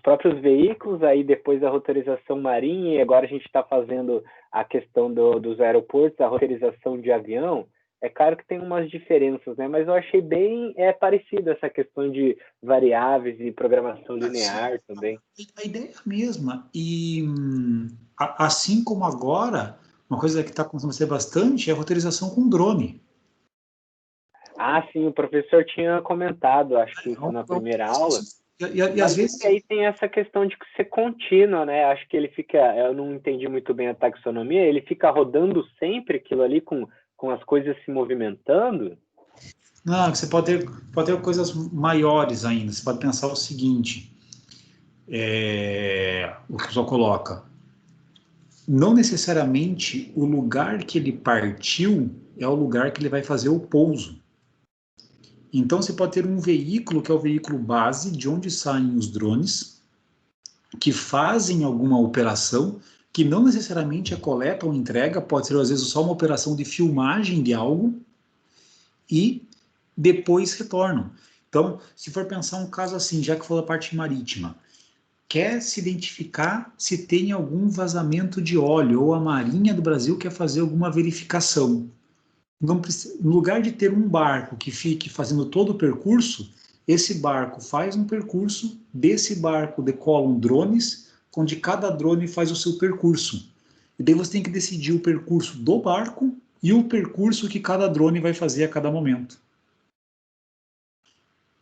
próprios veículos, aí depois a roteirização marinha, e agora a gente está fazendo a questão dos aeroportos, a roteirização de avião. É claro que tem umas diferenças, né? Mas eu achei bem parecido essa questão de variáveis e programação linear também. A ideia é a mesma. E assim como agora, uma coisa que está acontecendo a ser bastante é a roteirização com drone. Ah, sim, o professor tinha comentado, acho que isso na primeira aula. E às vezes... aí tem essa questão de ser contínua, né? Acho que ele fica... Eu não entendi muito bem a taxonomia. Ele fica rodando sempre aquilo ali com as coisas se movimentando? Não, você pode ter coisas maiores ainda. Você pode pensar o seguinte, o que o pessoal coloca. Não necessariamente o lugar que ele partiu é o lugar que ele vai fazer o pouso. Então, você pode ter um veículo que é o veículo base, de onde saem os drones, que fazem alguma operação, que não necessariamente é coleta ou entrega, pode ser às vezes só uma operação de filmagem de algo, e depois retornam. Então, se for pensar um caso assim, já que falou da parte marítima, quer se identificar se tem algum vazamento de óleo, ou a Marinha do Brasil quer fazer alguma verificação. No lugar de ter um barco que fique fazendo todo o percurso, esse barco faz um percurso, desse barco decolam drones, onde cada drone faz o seu percurso. E daí você tem que decidir o percurso do barco e o percurso que cada drone vai fazer a cada momento.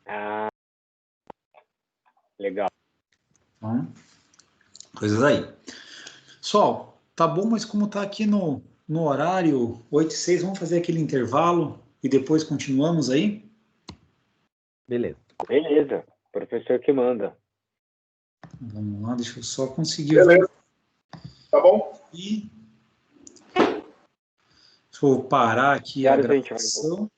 Ah, legal. Então, coisas aí. Pessoal, tá bom, mas como tá aqui no horário 8h06, vamos fazer aquele intervalo e depois continuamos aí? Beleza. Beleza, professor que manda. Vamos lá, deixa eu só conseguir. Beleza. Tá bom? E deixa eu parar aqui a gravação.